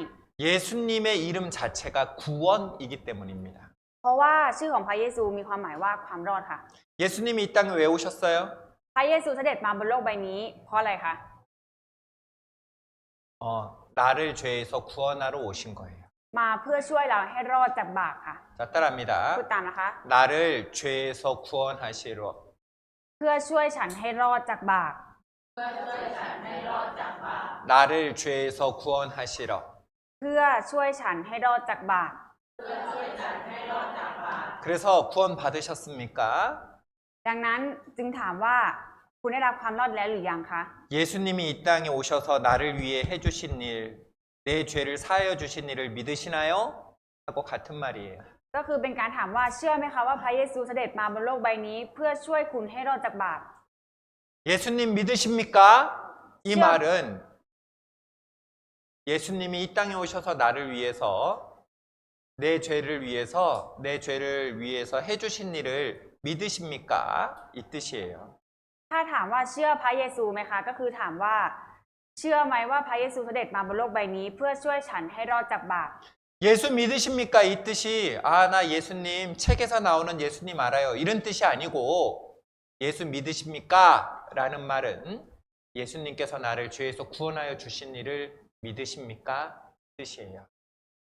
예수님의 이름 자체가 구원이기 때문입니다. เพราะว่าชื่อของพระเยซูมีความหมายว่าความรอดค่ะ 예수님이 이 땅에 왜 오셨어요? พระเยซูเสด็จมาบนโลกใบนี้เพราะอะไรคะ 나를 죄에서 구원하러 오신 거예요. มาเพื่อช่วยเราให้รอดจากบาปค่ะ 자, 따라합니다. พูดตามนะคะ 나를 죄에서 구원하시러 เพื่อช่วยฉันให้รอดจากบาป 나를 죄에서 구원하시러 เพื่อช่วยฉันให้รอดจากบาป 그래서 구원 받으셨습니까? ดังนั้นจึงถามว่า คุณได้รับความรอดแล้วหรือยังคะ 예수님이 이 땅에 오셔서 나를 위해 해주신 일, 내 죄를 사하여 주신 일을 믿으시나요? 하고 같은 말이에요. ก็คือเป็นการถามว่าเชื่อไหมคะว่าพระเยซูเสด็จมาบนโลกใบนี้ เพื่อช่วยคุณให้รอดจากบาป 예수님 믿으십니까? 이 시험. 말은 예수님이 이 땅에 오셔서 나를 위해서 내 죄를 위해서 해주신 일을 믿으십니까? 이 뜻이에요. ถ้าถามว่าเชื่อพระเยซูไหมคะ ก็คือถามว่า เชื่อไหมว่าพระเยซูเสด็จมาบนโลกใบนี้ เพื่อช่วยฉันให้รอดจากบาป 예수 믿으십니까? 이 뜻이 나 예수님 책에서 나오는 예수님 알아요. 이런 뜻이 아니고 예수 믿으십니까? 라는 말은 예수님께서 나를 죄에서 구원하여 주신 일을 믿으십니까? 뜻이에요.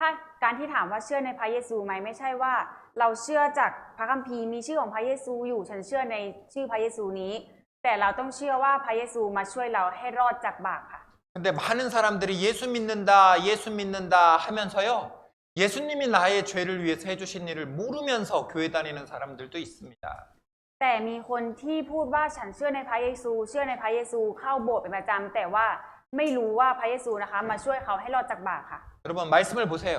ถ้าการที่ถามว่าเชื่อในพระเยซูไหมไม่ใช่ว่า เราเชื่อจากพระคัมภีร์มีชื่อของพระเยซูอยู่ฉันเชื่อในชื่อพระเยซูนี้ แต่เราต้องเชื่อว่าพระเยซูมาช่วยเราให้รอดจากบาปค่ะ 근데 많은 사람들이 예수 믿는다 하면서요. 예수님이 나의 죄를 위해서 해주신 일을 모르면서 교회 다니는 사람들도 있습니다. แต่มีคนที่พูดว่าฉันเชื่อในพระเยซูเชื่อในพระเยซูเข้าโบสถ์เป็นประจำแต่ว่าไม่รู้ว่าพระเยซูนะคะมาช่วยเขาให้รอดจากบาปค่ะ 여러분 말씀을 보세요.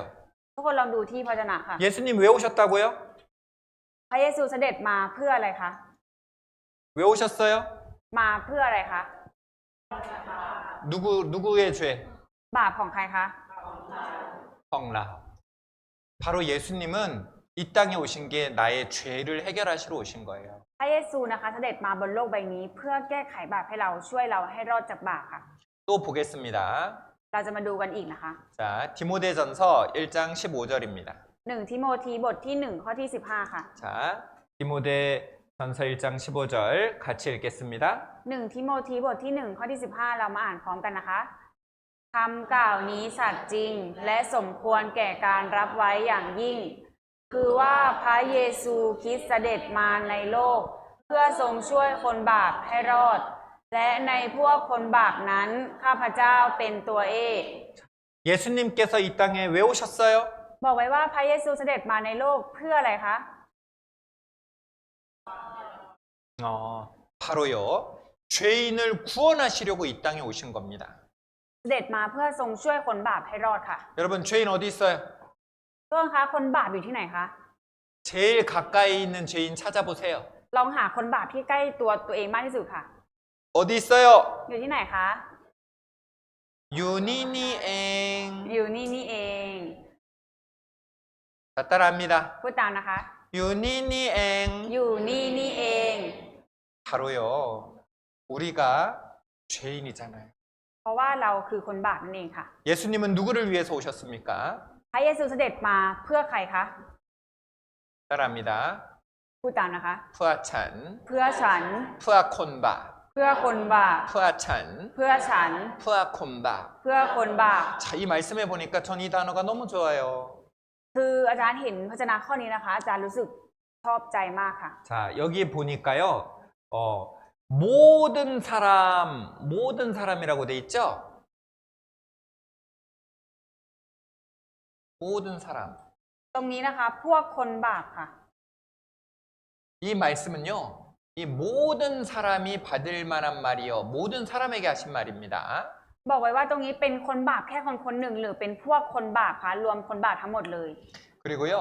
ทุกคนลองดูที่พระวจนะค่ะ 예수님 왜 오셨다고요? พระเยซูเสด็จมาเพื่ออะไรคะ 왜 오셨어요? มาเพื่ออะไรคะ 누구의 죄? บาปของใครคะ 성라. 바로 예수님은 이 땅에 오신 게 나의 죄를 해결하시러 오신 거예요. พระเยซูนะคะเสด็จมาบนโลกใบนี้ เพื่อแก้ไขบาปให้เราช่วยเราให้รอดจากบาปค่ะ 또 보겠습니다. เราจะมาดูกันอีกนะคะ 자, 디모데전서 1장 15절입니다. 1 ทิโมธีบทที่1ข้อที่15ค่ะ 자, 디모데전서 1장 15절 같이 읽겠습니다. 1 ทิโมธีบทที่1ข้อที่15เรามาอ่านพร้อมกันนะคะคำกล่าวนี้สัตย์จริงและสมควรแก่การรับไว้อย่างยิ่ง คือว่าพระเยซูคริสต์เสด็จมาในโลก เพื่อทรงช่วยคนบาปให้รอด และในพวกคนบาปนั้นข้าพเจ้าเป็นตัวเอก 예수님께서 이 땅에 왜 오셨어요? บอกไว้ว่าพระเยซูเสด็จมาในโลกเพื่ออะไรคะ 바로요. 죄인을 구원하시려고 이 땅에 오신 겁니다. เสด็จมาเพื่อทรงช่วยคนบาปให้รอดค่ะ 여러분 죄인 어디 있어요? ต้นคะคนบาปอยู่ที่ไหนคะ 제일 가까이 있는 죄인 찾아보세요. ลองหาคนบาปที่ใกล้ตัวเองมากที่สุดค่ะ 어디 있어요? อยู่ที่ไหนคะ 유니니엥. อยู่นี่เอง 자, 따라합니다. พูดตามนะคะ 유니니엥. อยู่นี่เอง 바로요. 우리가 죄인이잖아요. เพราะว่าเราคือคนบาปนั่นเองค่ะ 예수님은 누구를 위해서 오셨습니까? พระเยซูเสด็จมาเพื่อใครคะ 따라합니다. พูดตามนะคะ 푸아찬, เพื่อฉัน 푸아콘바, เพื่อคนบาป 푸아찬, เพื่อฉัน 푸아콘바. เพื่อคนบาป 자, 이 말씀에 보니까 전 이 단어가 너무 좋아요. คืออาจารย์เห็นพระวจนะข้อนี้นะคะ อาจารย์รู้สึกชอบใจมากค่ะ 자, 여기 보니까요. 모든 사람이라고 돼 있죠? 모든 사람. ตรงนี้นะคะ พวกคนบาปค่ะ 이 말씀은요. 이 모든 사람이 받을 만한 말이요. 모든 사람에게 하신 말입니다. บอกไว้ว่าตรงนี้เป็นคนบาปแค่คนหนึ่งหรือเป็นพวกคนบาปคะรวมคนบาปทั้งหมดเลย 그리고요.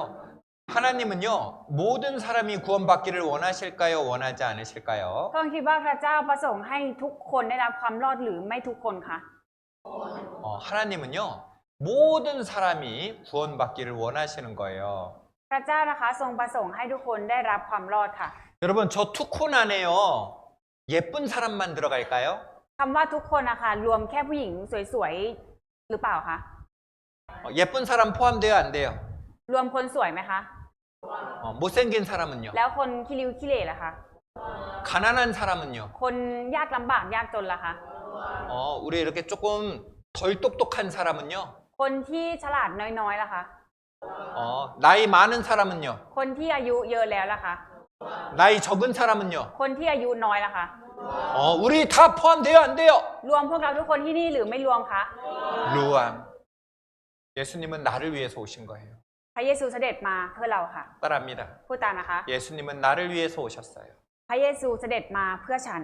하나님은요. 모든 사람이 구원받기를 원하실까요? 원하지 않으실까요? เพิ่งคิดว่าพระเจ้าประสงค์ให้ทุกคนได้รับความรอดหรือไม่ทุกคนคะ 하나님은요. 모든 사람이 구원받기를 원하시는 거예요. พระเจ้านะคะทรงประสงค์ให้ทุกคนได้รับความรอดค่ะ 여러분 저 투콘 안에요. 예쁜 사람만 들어갈까요? คำว่าทุกคนนะคะรวมแค่ผู้หญิงสวยๆหรือเปล่าคะ 예쁜 사람 포함돼요? 안 돼요? รวมคนสวยไหมคะ 못생긴 사람은요? แล้วคนขี้ริ้วขี้เหร่ล่ะคะ 가난한 사람은요? คนยากลำบากยากจนล่ะคะ 우리 이렇게 조금 덜 똑똑한 사람은요? คนที่ฉลาดน้อยๆล่ะคะ 나이 많은 사람은요? คนที่อายุเยอะแล้วล่ะคะ 나이 적은 사람은요? คนที่อายุน้อยล่ะคะ 우리 다 포함돼요? 안 돼요? รวมพวกเราทุกคนที่นี่หรือไม่รวมคะ 루암. 예수님은 나를 위해서 오신 거예요. พระเยซูเสด็จมาเพื่อเราค่ะ 따라합니다. พูดตามนะคะ 예수님은 나를 위해서 오셨어요. พระเยซูเสด็จมาเพื่อฉัน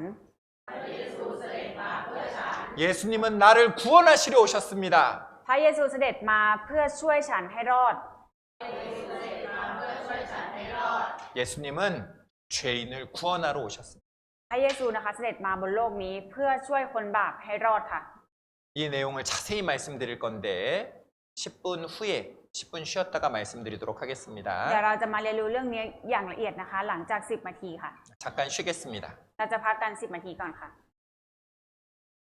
예수님은 나를 구원하시려 오셨습니다. พระเยซูเสด็จมาเพื่อช่วยฉันให้รอด 예수님은 죄인을 구원하러 오셨습니다. พระเยซูนะคะเสด็จมาบนโลกนี้เพื่อช่วยคนบาปให้รอดค่ะ 이 내용을 자세히 말씀드릴 건데 10분 후에 10분 쉬었다가 말씀드리도록 เดี๋ยว 하겠습니다. เราจะมาเรียนรู้เรื่องนี้อย่างละเอียดนะคะ หลังจาก10นาทีค่ะ 잠깐 쉬겠습니다. เราจะพักกัน10นาทีก่อนค่ะ